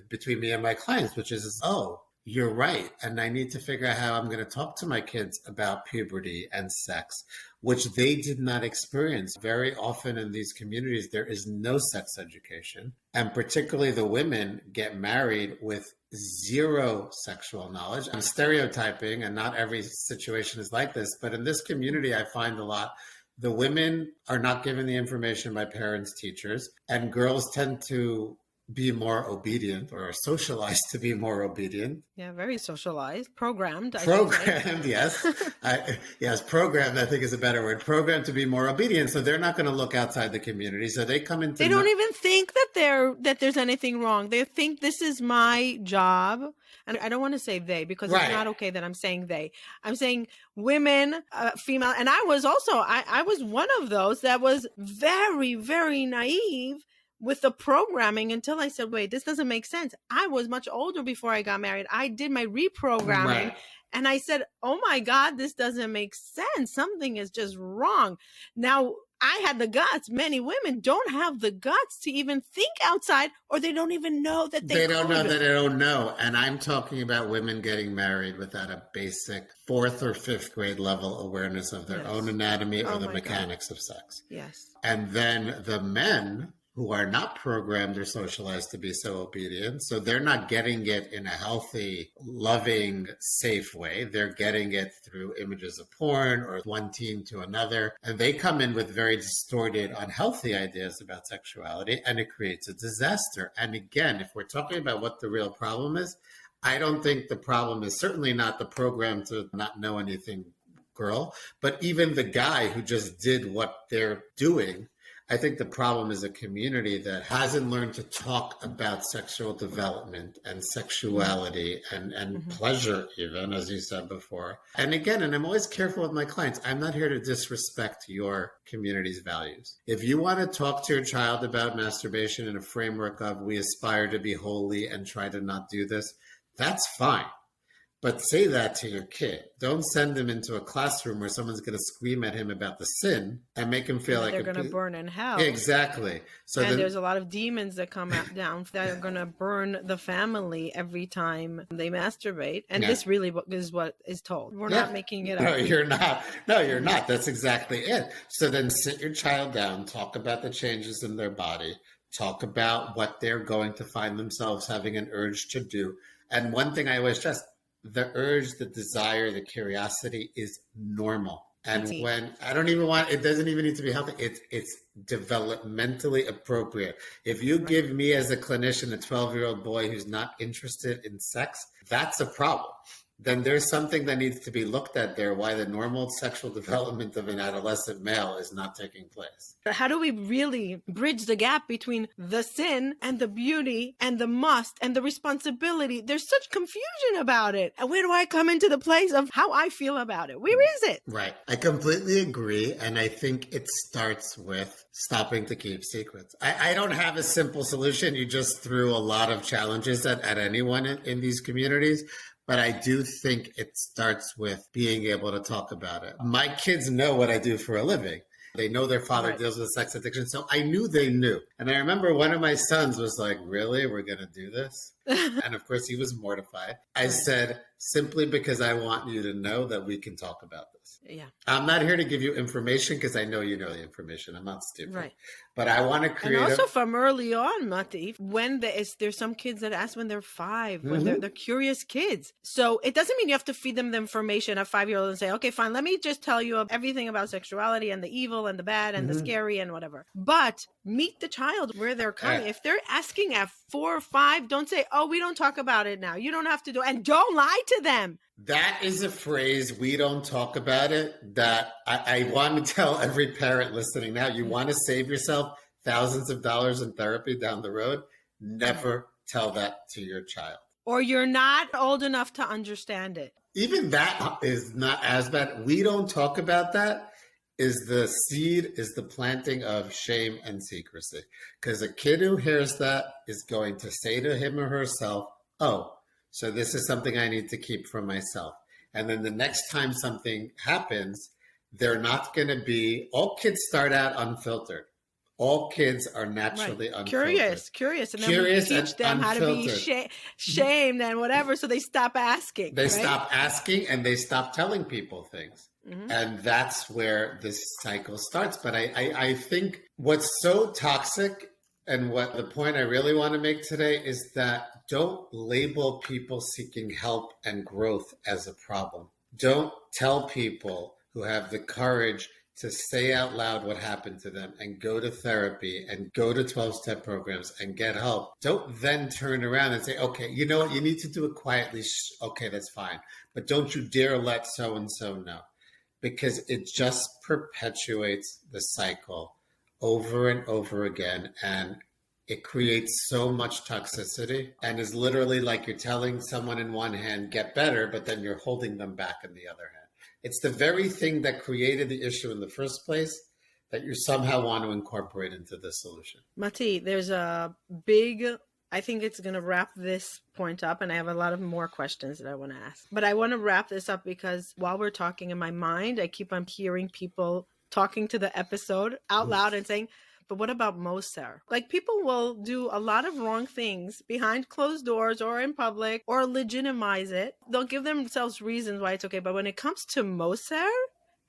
Speaker 1: between me and my clients, which is, oh, you're right. And I need to figure out how I'm going to talk to my kids about puberty and sex, which they did not experience. Very often in these communities, there is no sex education. And particularly the women get married with zero sexual knowledge. I'm stereotyping, and not every situation is like this. But in this community, I find a lot. The women are not given the information by parents, teachers, and girls tend to be more obedient, or are socialized to be more obedient.
Speaker 2: Yeah, very socialized, programmed.
Speaker 1: Yes. Yes, programmed, I think is a better word. Programmed to be more obedient. So they're not going to look outside the community. So they come into...
Speaker 2: They don't even think that there's anything wrong. They think this is my job. And I don't want to say they, because it's not okay that I'm saying they. I'm saying women, female. And I was also, I was one of those that was very, very naive with the programming until I said, wait, this doesn't make sense. I was much older before I got married. I did my reprogramming and I said, oh my God, this doesn't make sense. Something is just wrong. Now, I had the guts. Many women don't have the guts to even think outside, or they don't even know that they
Speaker 1: don't know that they don't know. And I'm talking about women getting married without a basic 4th or 5th grade level awareness of their own anatomy or the mechanics of sex.
Speaker 2: Yes.
Speaker 1: And then the men who are not programmed or socialized to be so obedient. So they're not getting it in a healthy, loving, safe way. They're getting it through images of porn or one teen to another. And they come in with very distorted, unhealthy ideas about sexuality, and it creates a disaster. And again, if we're talking about what the real problem is, I don't think the problem is certainly not the program to not know anything girl, but even the guy who just did what they're doing. I think the problem is a community that hasn't learned to talk about sexual development and sexuality and pleasure, even, as you said before. And again, and I'm always careful with my clients, I'm not here to disrespect your community's values. If you want to talk to your child about masturbation in a framework of we aspire to be holy and try to not do this, that's fine. But say that to your kid. Don't send him into a classroom where someone's going to scream at him about the sin and make him feel like
Speaker 2: they're going to burn in hell.
Speaker 1: Exactly. So
Speaker 2: and there's a lot of demons that come down that are going to burn the family every time they masturbate. And this really is what is told. We're not making it up.
Speaker 1: No, you're not. No, you're not. That's exactly it. So then sit your child down, talk about the changes in their body, talk about what they're going to find themselves having an urge to do. And one thing I always stress, the urge, the desire, the curiosity is normal. And when I don't even want, it doesn't even need to be healthy. It's developmentally appropriate. If you give me as a clinician a 12-year-old boy who's not interested in sex, that's a problem. Then there's something that needs to be looked at there, why the normal sexual development of an adolescent male is not taking place.
Speaker 2: How do we really bridge the gap between the sin and the beauty and the must and the responsibility? There's such confusion about it. And where do I come into the place of how I feel about it? Where is it?
Speaker 1: Right. I completely agree. And I think it starts with stopping to keep secrets. I don't have a simple solution. You just threw a lot of challenges at anyone in these communities. But I do think it starts with being able to talk about it. My kids know what I do for a living. They know their father deals with sex addiction. So I knew they knew. And I remember one of my sons was like, really? We're going to do this? And of course, he was mortified. I said, simply because I want you to know that we can talk about this.
Speaker 2: Yeah.
Speaker 1: I'm not here to give you information because I know you know the information. I'm not stupid.
Speaker 2: Right.
Speaker 1: But I want to create.
Speaker 2: And also from early on, Mati, when there's some kids that ask when they're 5, when they're curious kids. So it doesn't mean you have to feed them the information at 5-year-old and say, okay, fine, let me just tell you everything about sexuality and the evil and the bad and the scary and whatever. But meet the child where they're coming. If they're asking at 4 or 5, don't say, oh, we don't talk about it now. You don't have to do it. And don't lie to them.
Speaker 1: That is a phrase, we don't talk about it, that I want to tell every parent listening now. You want to save yourself thousands of dollars in therapy down the road? Never tell that to your child.
Speaker 2: Or you're not old enough to understand it.
Speaker 1: Even that is not as bad. We don't talk about that. Is the seed, is the planting of shame and secrecy. Because a kid who hears that is going to say to him or herself, oh, so this is something I need to keep for myself. And then the next time something happens, they're not going to be, all kids start out unfiltered. All kids are naturally unfiltered.
Speaker 2: Curious. And then we teach them how to be shamed and whatever, so they stop asking.
Speaker 1: They stop asking and they stop telling people things. And that's where this cycle starts. But I think what's so toxic and what the point I really want to make today is that don't label people seeking help and growth as a problem. Don't tell people who have the courage to say out loud what happened to them and go to therapy and go to 12-step programs and get help. Don't then turn around and say, okay, you know what? You need to do it quietly. Okay, that's fine. But don't you dare let so-and-so know, because it just perpetuates the cycle over and over again. And it creates so much toxicity and is literally like you're telling someone in one hand, get better, but then you're holding them back in the other hand. It's the very thing that created the issue in the first place that you somehow want to incorporate into the solution.
Speaker 2: Mati, there's a big, I think it's going to wrap this point up, and I have a lot of more questions that I want to ask. But I want to wrap this up because while we're talking in my mind, I keep on hearing people talking to the episode out loud and saying, but what about Moser? Like, people will do a lot of wrong things behind closed doors or in public or legitimize it. They'll give themselves reasons why it's okay. But when it comes to Moser,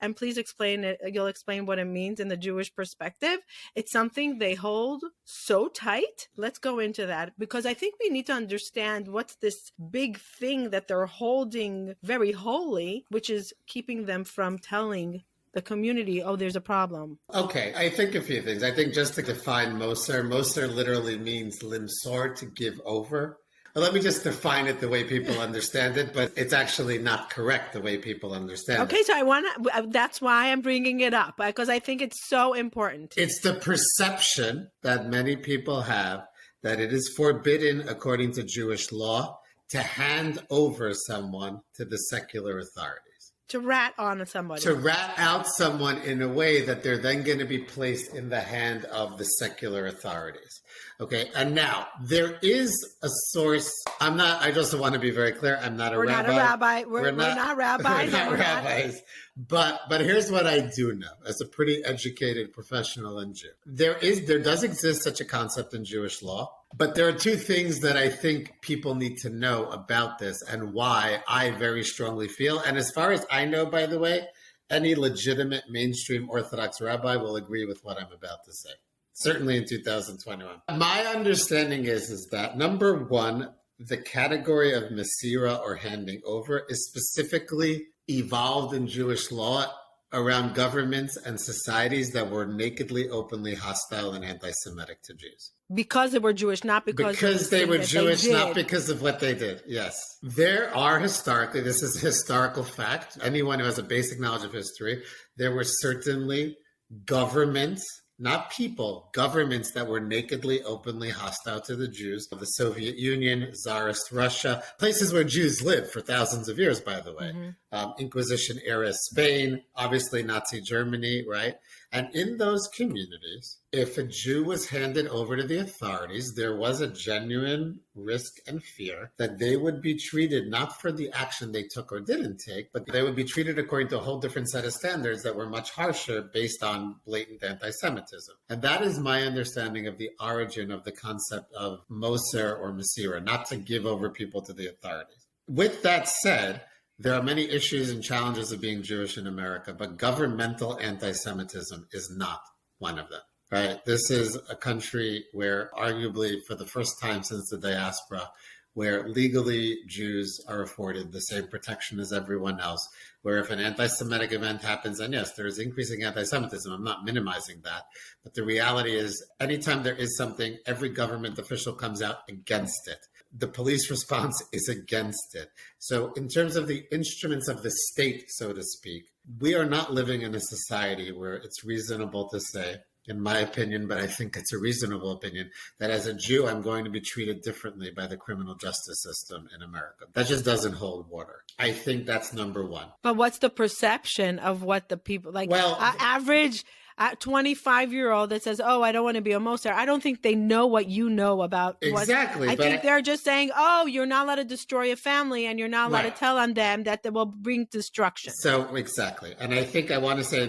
Speaker 2: and please explain it, you'll explain what it means in the Jewish perspective. It's something they hold so tight. Let's go into that, because I think we need to understand what's this big thing that they're holding very holy, which is keeping them from telling the community, oh, there's a problem.
Speaker 1: Okay, I think a few things. I think just to define Moser literally means limsor, to give over. Well, let me just define it the way people understand it, but it's actually not correct the way people understand it.
Speaker 2: Okay, so that's why I'm bringing it up, because I think it's so important.
Speaker 1: It's the perception that many people have that it is forbidden, according to Jewish law, to hand over someone to the secular authorities.
Speaker 2: To rat on somebody.
Speaker 1: To rat out someone in a way that they're then going to be placed in the hand of the secular authorities. Okay. And now there is a source. I just want to be very clear. I'm not a rabbi.
Speaker 2: We're not a rabbi. We're not rabbis.
Speaker 1: We're not rabbis. But here's what I do know as a pretty educated professional and Jew. There does exist such a concept in Jewish law. But there are two things that I think people need to know about this and why I very strongly feel. And as far as I know, by the way, any legitimate mainstream Orthodox rabbi will agree with what I'm about to say. Certainly in 2021. My understanding is that, number one, the category of Mesira or handing over is specifically evolved in Jewish law around governments and societies that were nakedly, openly hostile and anti-Semitic to Jews.
Speaker 2: Because they were Jewish, not because
Speaker 1: they were Jewish, not because of what they did. Yes. This is a historical fact. Anyone who has a basic knowledge of history, there were certainly governments, not people, governments that were nakedly, openly hostile to the Jews of the Soviet Union, Tsarist Russia, places where Jews lived for thousands of years, by the way. Inquisition era Spain, obviously Nazi Germany, right? And in those communities, if a Jew was handed over to the authorities, there was a genuine risk and fear that they would be treated not for the action they took or didn't take, but they would be treated according to a whole different set of standards that were much harsher based on blatant anti-Semitism. And that is my understanding of the origin of the concept of Moser or Mesira, not to give over people to the authorities. With that said, there are many issues and challenges of being Jewish in America, but governmental anti-Semitism is not one of them, right? This is a country where arguably for the first time since the diaspora, where legally Jews are afforded the same protection as everyone else, where if an anti-Semitic event happens, and yes, there is increasing anti-Semitism, I'm not minimizing that, but the reality is anytime there is something, every government official comes out against it. The police response is against it. So in terms of the instruments of the state, so to speak, we are not living in a society where it's reasonable to say, in my opinion, but I think it's a reasonable opinion, that as a Jew, I'm going to be treated differently by the criminal justice system in America. That just doesn't hold water. I think that's number one.
Speaker 2: But what's the perception of what the people, average 25-year-old that says, oh, I don't want to be a Moser. I don't think they know what you know about.
Speaker 1: Exactly.
Speaker 2: I think they're just saying, oh, you're not allowed to destroy a family and you're not allowed to tell on them that they will bring destruction.
Speaker 1: So exactly. And I think I want to say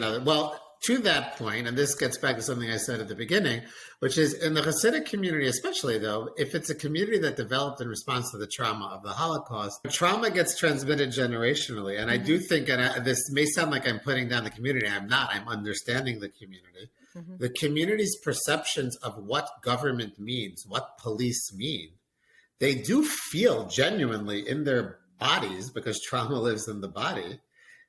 Speaker 1: to that point, and this gets back to something I said at the beginning, which is in the Hasidic community, especially though, if it's a community that developed in response to the trauma of the Holocaust, trauma gets transmitted generationally. And I do think, this may sound like I'm putting down the community. I'm not. I'm understanding the community. The community's perceptions of what government means, what police mean, they do feel genuinely in their bodies, because trauma lives in the body.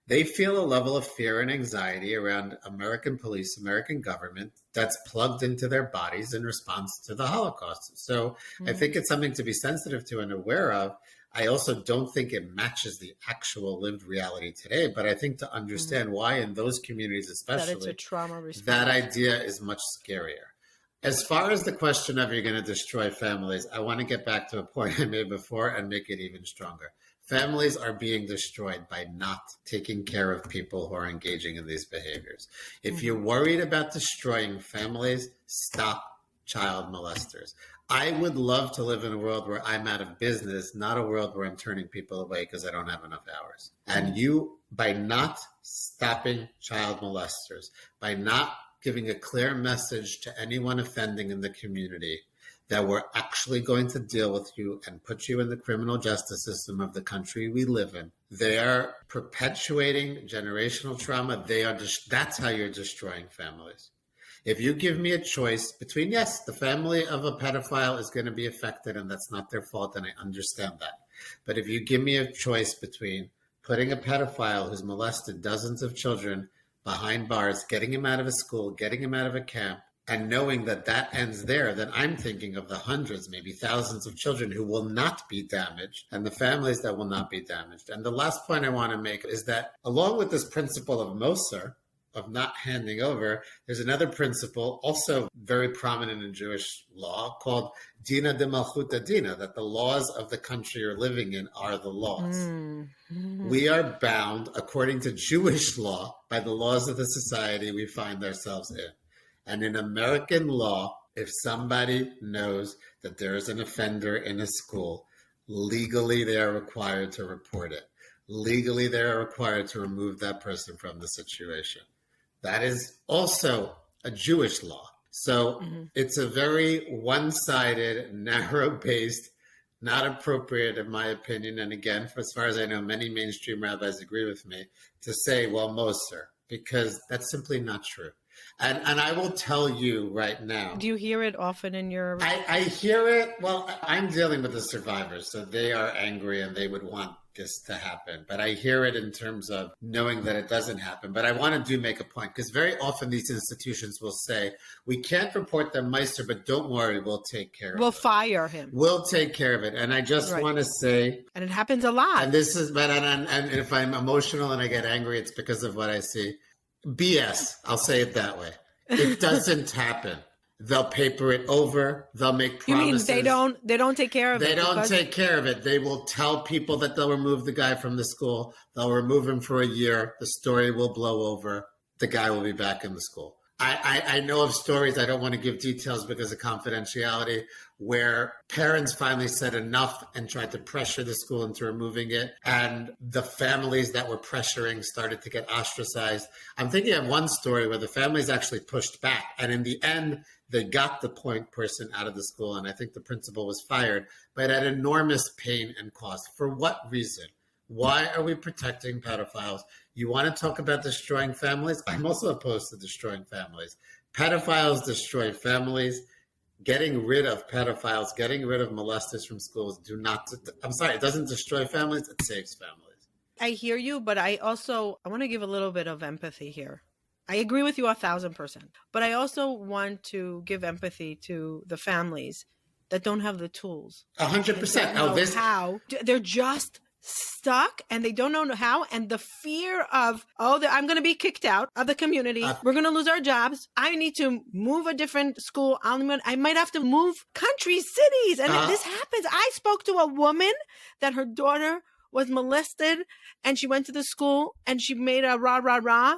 Speaker 1: They feel a level of fear and anxiety around American police, American government that's plugged into their bodies in response to the Holocaust. So I think it's something to be sensitive to and aware of. I also don't think it matches the actual lived reality today, but I think to understand why in those communities especially,
Speaker 2: that it's a trauma response.
Speaker 1: That idea is much scarier. As far as the question of you're going to destroy families, I want to get back to a point I made before and make it even stronger. Families are being destroyed by not taking care of people who are engaging in these behaviors. If you're worried about destroying families, stop child molesters. I would love to live in a world where I'm out of business, not a world where I'm turning people away because I don't have enough hours. And by not stopping child molesters, by not giving a clear message to anyone offending in the community, that we're actually going to deal with you and put you in the criminal justice system of the country we live in. They are perpetuating generational trauma. That's how you're destroying families. If you give me a choice between, yes, the family of a pedophile is going to be affected and that's not their fault, and I understand that. But if you give me a choice between putting a pedophile who's molested dozens of children behind bars, getting him out of a school, getting him out of a camp, and knowing that that ends there, then I'm thinking of the hundreds, maybe thousands of children who will not be damaged and the families that will not be damaged. And the last point I want to make is that along with this principle of Moser, of not handing over, there's another principle, also very prominent in Jewish law, called Dina de Malchuta Dina, that the laws of the country you're living in are the laws. We are bound, according to Jewish law, by the laws of the society we find ourselves in. And in American law, if somebody knows that there is an offender in a school, legally they are required to report it. Legally, they are required to remove that person from the situation. That is also a Jewish law. So it's a very one-sided, narrow-based, not appropriate, in my opinion. And again, for as far as I know, many mainstream rabbis agree with me to say, well, Moser, because that's simply not true. And I will tell you right now.
Speaker 2: Do you hear it often in your...
Speaker 1: I hear it. Well, I'm dealing with the survivors, so they are angry and they would want this to happen. But I hear it in terms of knowing that it doesn't happen. But I want to make a point, because very often these institutions will say, we can't report the Meister, but don't worry, we'll take care of it.
Speaker 2: We'll fire him.
Speaker 1: We'll take care of it. And I just want to say...
Speaker 2: And it happens a lot.
Speaker 1: And this is... And if I'm emotional and I get angry, it's because of what I see. BS. I'll say it that way. It doesn't happen. They'll paper it over. They'll make promises.
Speaker 2: You mean they don't take care of it?
Speaker 1: They don't take care of it. They will tell people that they'll remove the guy from the school. They'll remove him for a year. The story will blow over. The guy will be back in the school. I know of stories, I don't want to give details because of confidentiality, where parents finally said enough and tried to pressure the school into removing it. And the families that were pressuring started to get ostracized. I'm thinking of one story where the families actually pushed back. And in the end, they got the point person out of the school. And I think the principal was fired, but at enormous pain and cost. For what reason? Why are we protecting pedophiles? You want to talk about destroying families? I'm also opposed to destroying families. Pedophiles destroy families. Getting rid of pedophiles, getting rid of molesters from schools it doesn't destroy families, it saves families.
Speaker 2: I hear you, but I want to give a little bit of empathy here. I agree with you 1,000%, but I also want to give empathy to the families that don't have the tools.
Speaker 1: 100%.
Speaker 2: How? They're just stuck and they don't know how, and the fear of I'm going to be kicked out of the community, we're going to lose our jobs, I need to move a different school, I might have to move countries, cities, and this happens. I spoke to a woman that her daughter was molested and she went to the school and she made a rah.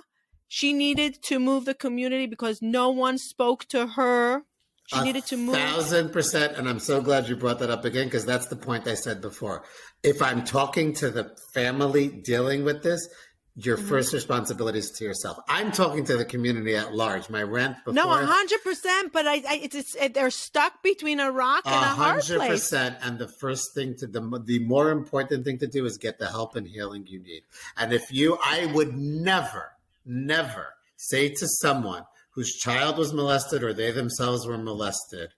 Speaker 2: She needed to move the community because no one spoke to her. She needed to move.
Speaker 1: 1,000%. And I'm so glad you brought that up again, because that's the point I said before. If I'm talking to the family dealing with this, your first responsibility is to yourself. I'm talking to the community at large. My rant before.
Speaker 2: No, 100%. But they're stuck between a rock and a hard place.
Speaker 1: 100%. And the first thing the more important thing to do is get the help and healing you need. And I would never say to someone whose child was molested or they themselves were molested,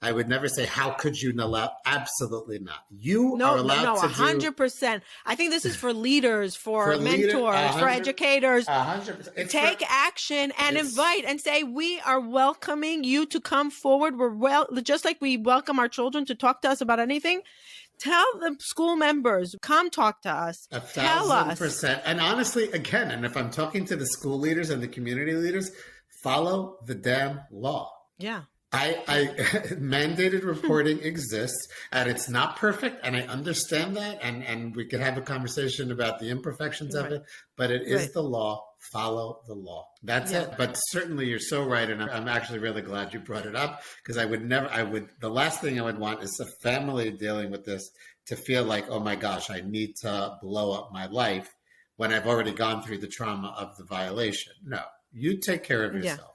Speaker 1: I would never say, how could you allow? Absolutely not. You are allowed to
Speaker 2: 100%. I think this is for leaders, for mentors, for educators.
Speaker 1: 100%.
Speaker 2: Take action and invite and say, we are welcoming you to come forward. Just like we welcome our children to talk to us about anything. Tell the school members, come talk to us.
Speaker 1: 1,000%. And honestly, again, and if I'm talking to the school leaders and the community leaders, follow the damn law.
Speaker 2: Yeah.
Speaker 1: I mandated reporting exists, and it's not perfect, and I understand that, and we could have a conversation about the imperfections of it, but it is the law. Follow the law. That's it. But certainly you're so right, and I'm actually really glad you brought it up, because the last thing I would want is a family dealing with this to feel like, oh my gosh, I need to blow up my life when I've already gone through the trauma of the violation. No, you take care of yourself.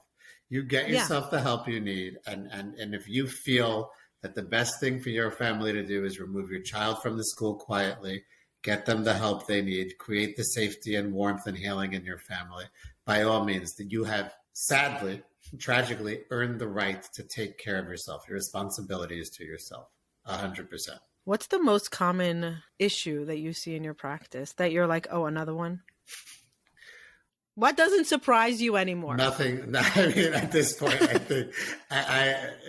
Speaker 1: You get yourself the help you need. And if you feel that the best thing for your family to do is remove your child from the school quietly, get them the help they need, create the safety and warmth and healing in your family, by all means, that you have sadly, tragically earned the right to take care of yourself. Your responsibility is to yourself, 100%.
Speaker 2: What's the most common issue that you see in your practice that you're like, oh, another one? What doesn't surprise you anymore?
Speaker 1: Nothing. I mean, at this point, I think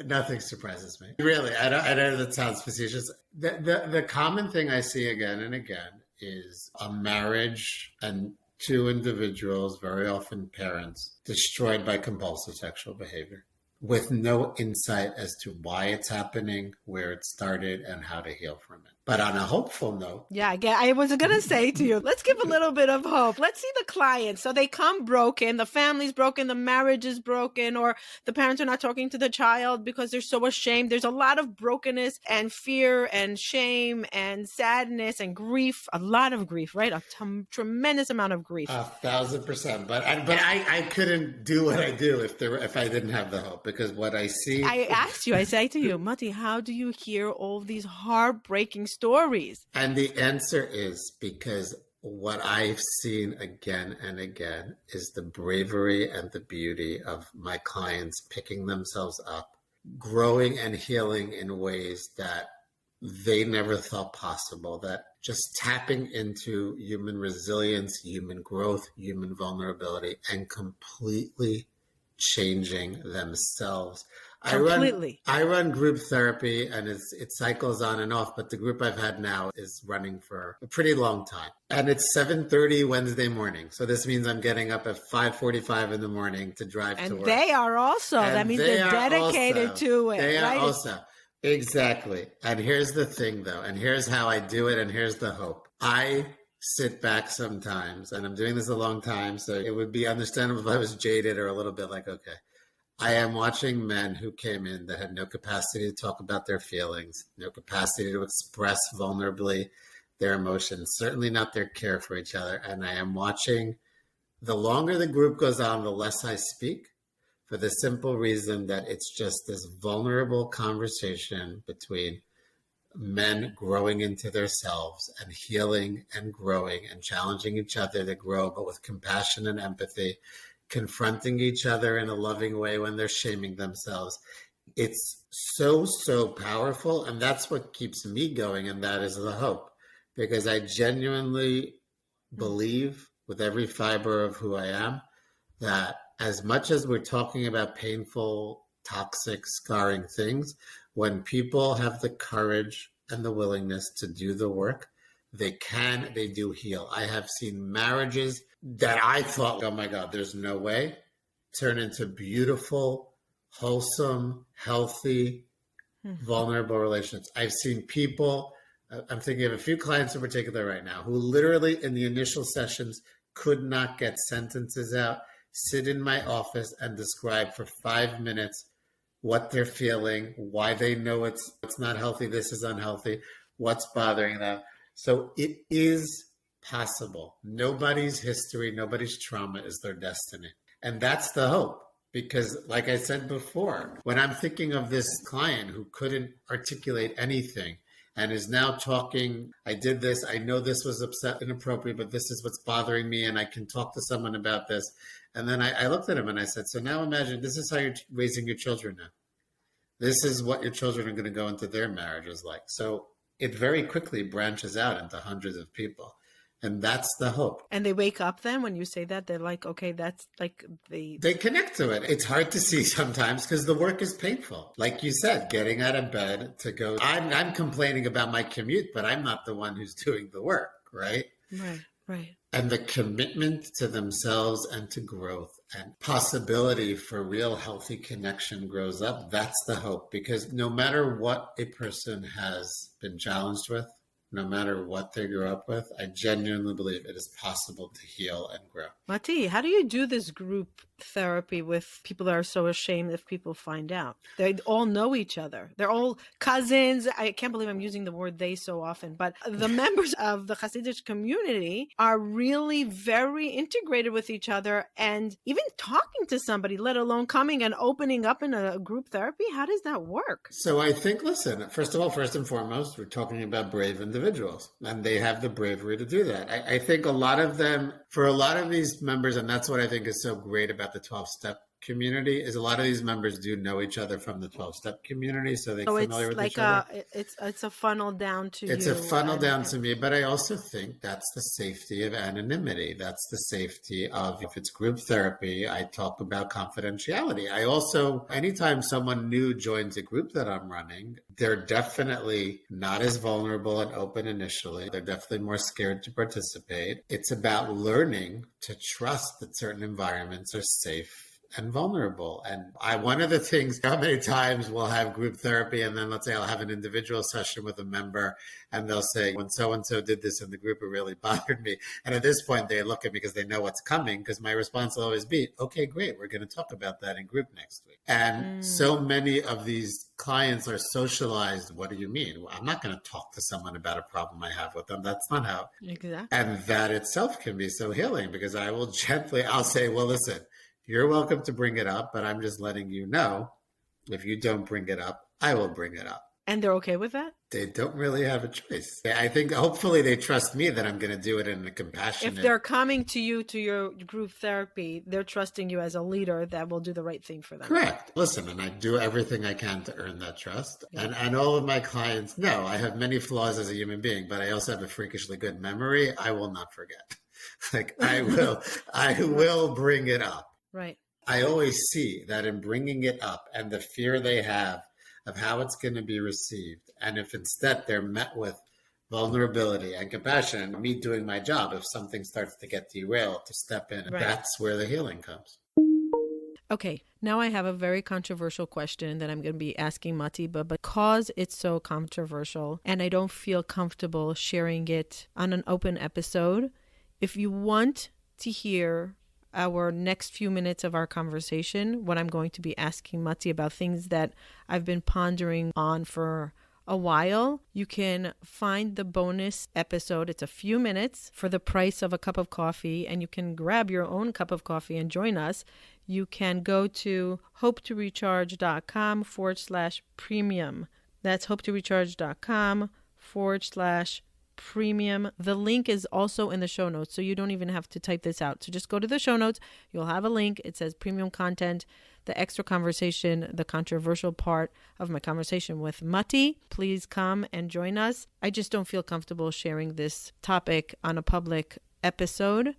Speaker 1: nothing surprises me. Really, I know that sounds facetious. The common thing I see again and again is a marriage, and two individuals, very often parents, destroyed by compulsive sexual behavior with no insight as to why it's happening, where it started, and how to heal from it. But on a hopeful note.
Speaker 2: Yeah, I was going to say to you, let's give a little bit of hope. Let's see the clients. So they come broken, the family's broken, the marriage is broken, or the parents are not talking to the child because they're so ashamed. There's a lot of brokenness and fear and shame and sadness and grief, a lot of grief, right? A tremendous amount of grief.
Speaker 1: 1,000%. But I couldn't do what I do if I didn't have the hope, because what I see.
Speaker 2: I asked you, I say to you, Mati, how do you hear all these heartbreaking stories?
Speaker 1: And the answer is because what I've seen again and again is the bravery and the beauty of my clients picking themselves up, growing and healing in ways that they never thought possible, that just tapping into human resilience, human growth, human vulnerability, and completely changing themselves.
Speaker 2: Completely.
Speaker 1: I run group therapy, and it cycles on and off, but the group I've had now is running for a pretty long time. And it's 7:30 Wednesday morning. So this means I'm getting up at 5:45 in the morning to drive to work.
Speaker 2: And they are also, that means they're dedicated to it.
Speaker 1: They are
Speaker 2: right?
Speaker 1: also. Exactly. And here's the thing, though, and here's how I do it, and here's the hope. I sit back sometimes, and I'm doing this a long time, so it would be understandable if I was jaded or a little bit like, okay, I am watching men who came in that had no capacity to talk about their feelings, no capacity to express vulnerably their emotions, certainly not their care for each other. And I am watching, the longer the group goes on, the less I speak, for the simple reason that it's just this vulnerable conversation between men growing into themselves and healing and growing and challenging each other to grow, but with compassion and empathy, confronting each other in a loving way when they're shaming themselves. It's so powerful. And that's what keeps me going. And that is the hope, because I genuinely believe with every fiber of who I am that as much as we're talking about painful, toxic, scarring things, when people have the courage and the willingness to do the work, they do heal. I have seen marriages that I thought, oh my God, there's no way, turn into beautiful, wholesome, healthy, vulnerable relationships. I've seen people, I'm thinking of a few clients in particular right now, who literally in the initial sessions could not get sentences out, sit in my office and describe for 5 minutes what they're feeling, why they know it's not healthy, this is unhealthy, what's bothering them. So it is possible. Nobody's history, nobody's trauma is their destiny. And that's the hope. Because like I said before, when I'm thinking of this client who couldn't articulate anything and is now talking, I did this, I know this was inappropriate, but this is what's bothering me and I can talk to someone about this. And then I looked at him and I said, so now imagine this is how you're raising your children now. This is what your children are going to go into their marriages like. So it very quickly branches out into hundreds of people. And that's the hope.
Speaker 2: And they wake up then when you say that, they're like, okay, that's like
Speaker 1: They connect to it. It's hard to see sometimes because the work is painful. Like you said, getting out of bed to go, I'm complaining about my commute, but I'm not the one who's doing the work, right?
Speaker 2: Right.
Speaker 1: And the commitment to themselves and to growth and possibility for real healthy connection grows up. That's the hope, because no matter what a person has been challenged with, no matter what they grew up with, I genuinely believe it is possible to heal and grow.
Speaker 2: Mati, how do you do this group therapy with people that are so ashamed if people find out? They all know each other. They're all cousins. I can't believe I'm using the word they so often, but the members of the Chasidic community are really very integrated with each other, and even talking to somebody, let alone coming and opening up in a group therapy. How does that work?
Speaker 1: So I think, listen, first and foremost, we're talking about brave individuals, and they have the bravery to do that. I think a lot of them, for a lot of these members, and that's what I think is so great about the 12-step community is a lot of these members do know each other from the 12-step community, so they're
Speaker 2: So
Speaker 1: familiar
Speaker 2: it's
Speaker 1: with
Speaker 2: like
Speaker 1: each other.
Speaker 2: it's a funnel down to
Speaker 1: It's
Speaker 2: you.
Speaker 1: a funnel down to me, but I also think that's the safety of anonymity. That's the safety of, if it's group therapy, I talk about confidentiality. I also, anytime someone new joins a group that I'm running, they're definitely not as vulnerable and open initially. They're definitely more scared to participate. It's about learning to trust that certain environments are safe and vulnerable. And one of the things, how many times we'll have group therapy, and then let's say I'll have an individual session with a member, and they'll say, when so-and-so did this in the group, it really bothered me. And at this point, they look at me because they know what's coming, because my response will always be, okay, great, we're going to talk about that in group next week. And so many of these clients are socialized. What do you mean? Well, I'm not going to talk to someone about a problem I have with them. That's not how.
Speaker 2: Exactly.
Speaker 1: And that itself can be so healing, because I'll say, well, listen, you're welcome to bring it up, but I'm just letting you know, if you don't bring it up, I will bring it up.
Speaker 2: And they're okay with that?
Speaker 1: They don't really have a choice. I think hopefully they trust me that I'm going to do it in a compassionate.
Speaker 2: If they're coming to you to your group therapy, they're trusting you as a leader that will do the right thing for them.
Speaker 1: Correct. Listen, and I do everything I can to earn that trust. Yeah. And all of my clients know I have many flaws as a human being, but I also have a freakishly good memory. I will not forget. I will bring it up.
Speaker 2: Right.
Speaker 1: I always see that in bringing it up and the fear they have of how it's going to be received, and if instead they're met with vulnerability and compassion, and me doing my job, if something starts to get derailed, to step in, right. That's where the healing comes.
Speaker 2: Okay, now I have a very controversial question that I'm going to be asking Mati, but because it's so controversial and I don't feel comfortable sharing it on an open episode, if you want to hear our next few minutes of our conversation, what I'm going to be asking Mati about things that I've been pondering on for a while, you can find the bonus episode. It's a few minutes for the price of a cup of coffee, and you can grab your own cup of coffee and join us. You can go to hopetorecharge.com/premium. That's hopetorecharge.com/premium. The link is also in the show notes, so you don't even have to type this out. So just go to the show notes. You'll have a link. It says premium content, the extra conversation, the controversial part of my conversation with Mati. Please come and join us. I just don't feel comfortable sharing this topic on a public episode,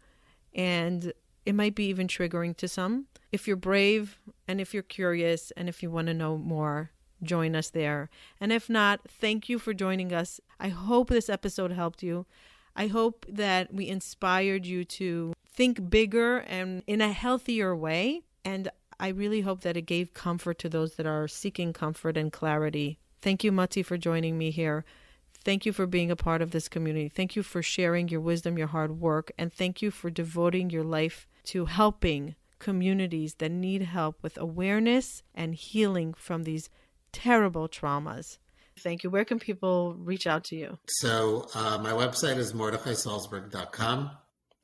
Speaker 2: and it might be even triggering to some. If you're brave and if you're curious and if you want to know more, join us there. And if not, thank you for joining us. I hope this episode helped you. I hope that we inspired you to think bigger and in a healthier way. And I really hope that it gave comfort to those that are seeking comfort and clarity. Thank you, Mati, for joining me here. Thank you for being a part of this community. Thank you for sharing your wisdom, your hard work, and thank you for devoting your life to helping communities that need help with awareness and healing from these terrible traumas. Thank you. Where can people reach out to you?
Speaker 1: So my website is MordechaiSalzberg.com.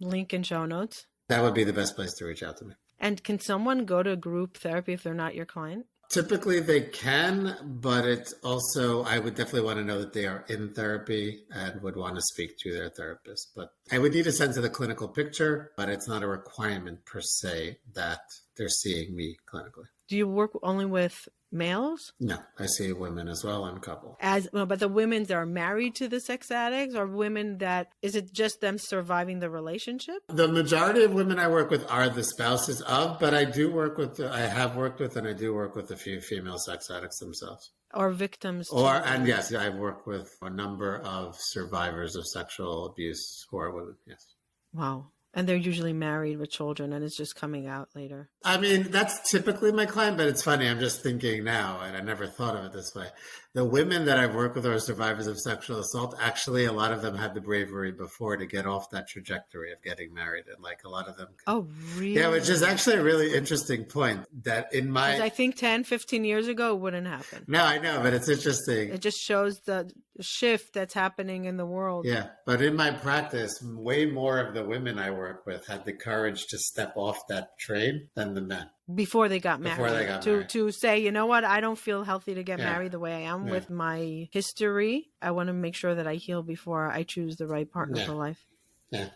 Speaker 2: Link in show notes.
Speaker 1: That would be the best place to reach out to me.
Speaker 2: And can someone go to group therapy if they're not your client?
Speaker 1: Typically they can, but it's also, I would definitely want to know that they are in therapy and would want to speak to their therapist. But I would need a sense of the clinical picture, but it's not a requirement per se that they're seeing me clinically.
Speaker 2: Do you work only with males?
Speaker 1: No, I see women as well and couple.
Speaker 2: But the women that are married to the sex addicts, or women that, is it just them surviving the relationship?
Speaker 1: The majority of women I work with are the spouses of, but I have worked with and I do work with a few female sex addicts themselves.
Speaker 2: Or victims.
Speaker 1: And yes, I've worked with a number of survivors of sexual abuse who are women, yes.
Speaker 2: Wow. And they're usually married with children, and it's just coming out later.
Speaker 1: I mean, that's typically my client, but it's funny. I'm just thinking now, and I never thought of it this way. The women that I've worked with are survivors of sexual assault. Actually, a lot of them had the bravery before to get off that trajectory of getting married. And like a lot of them.
Speaker 2: Oh, really?
Speaker 1: Yeah, which is actually a really interesting point that in my...
Speaker 2: I think 10, 15 years ago, it wouldn't happen.
Speaker 1: No, I know, but it's interesting.
Speaker 2: It just shows the shift that's happening in the world.
Speaker 1: Yeah, but in my practice, way more of the women I work with had the courage to step off that train than the men.
Speaker 2: Before they got married. To say, you know what, I don't feel healthy to get married the way I am with my history. I want to make sure that I heal before I choose the right partner for life.
Speaker 1: Yeah.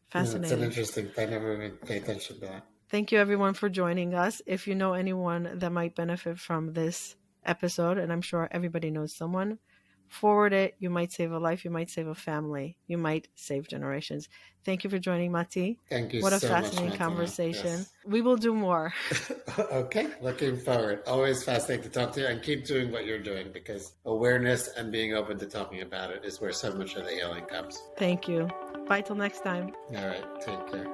Speaker 2: Fascinating.
Speaker 1: It's an interesting, I never even paid attention to that.
Speaker 2: Thank you, everyone, for joining us. If you know anyone that might benefit from this episode, and I'm sure everybody knows someone, forward it. You might save a life. You might save a family. You might save generations. Thank you for joining, Mati.
Speaker 1: Thank you
Speaker 2: What a
Speaker 1: so much,
Speaker 2: fascinating conversation.
Speaker 1: Yes.
Speaker 2: We will do more.
Speaker 1: Okay, looking forward. Always fascinating to talk to you, and keep doing what you're doing, because awareness and being open to talking about it is where so much of the healing comes.
Speaker 2: Thank you. Bye till next time.
Speaker 1: All right, take care.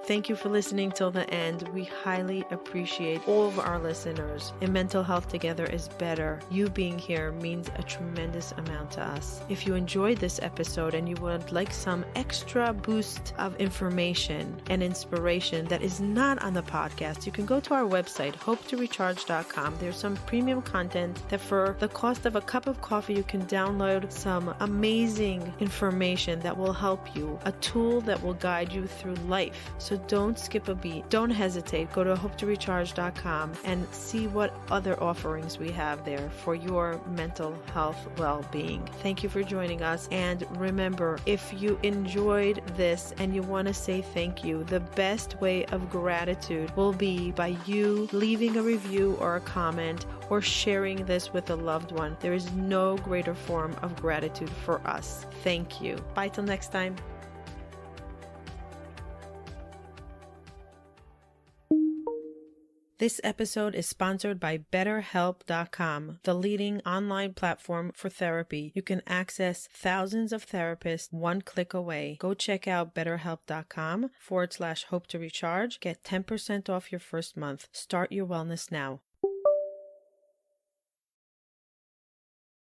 Speaker 2: Thank you for listening till the end. We highly appreciate all of our listeners. In Mental Health Together is Better, you being here means a tremendous amount to us. If you enjoyed this episode and you would like some extra boost of information and inspiration that is not on the podcast, you can go to our website, hopetorecharge.com. There's some premium content that for the cost of a cup of coffee, you can download some amazing information that will help you, a tool that will guide you through life. So don't skip a beat. Don't hesitate. Go to hopetorecharge.com and see what other offerings we have there for your mental health well-being. Thank you for joining us. And remember, if you enjoyed this and you want to say thank you, the best way of gratitude will be by you leaving a review or a comment or sharing this with a loved one. There is no greater form of gratitude for us. Thank you. Bye till next time. This episode is sponsored by BetterHelp.com, the leading online platform for therapy. You can access thousands of therapists one click away. Go check out BetterHelp.com/hope to recharge. Get 10% off your first month. Start your wellness now.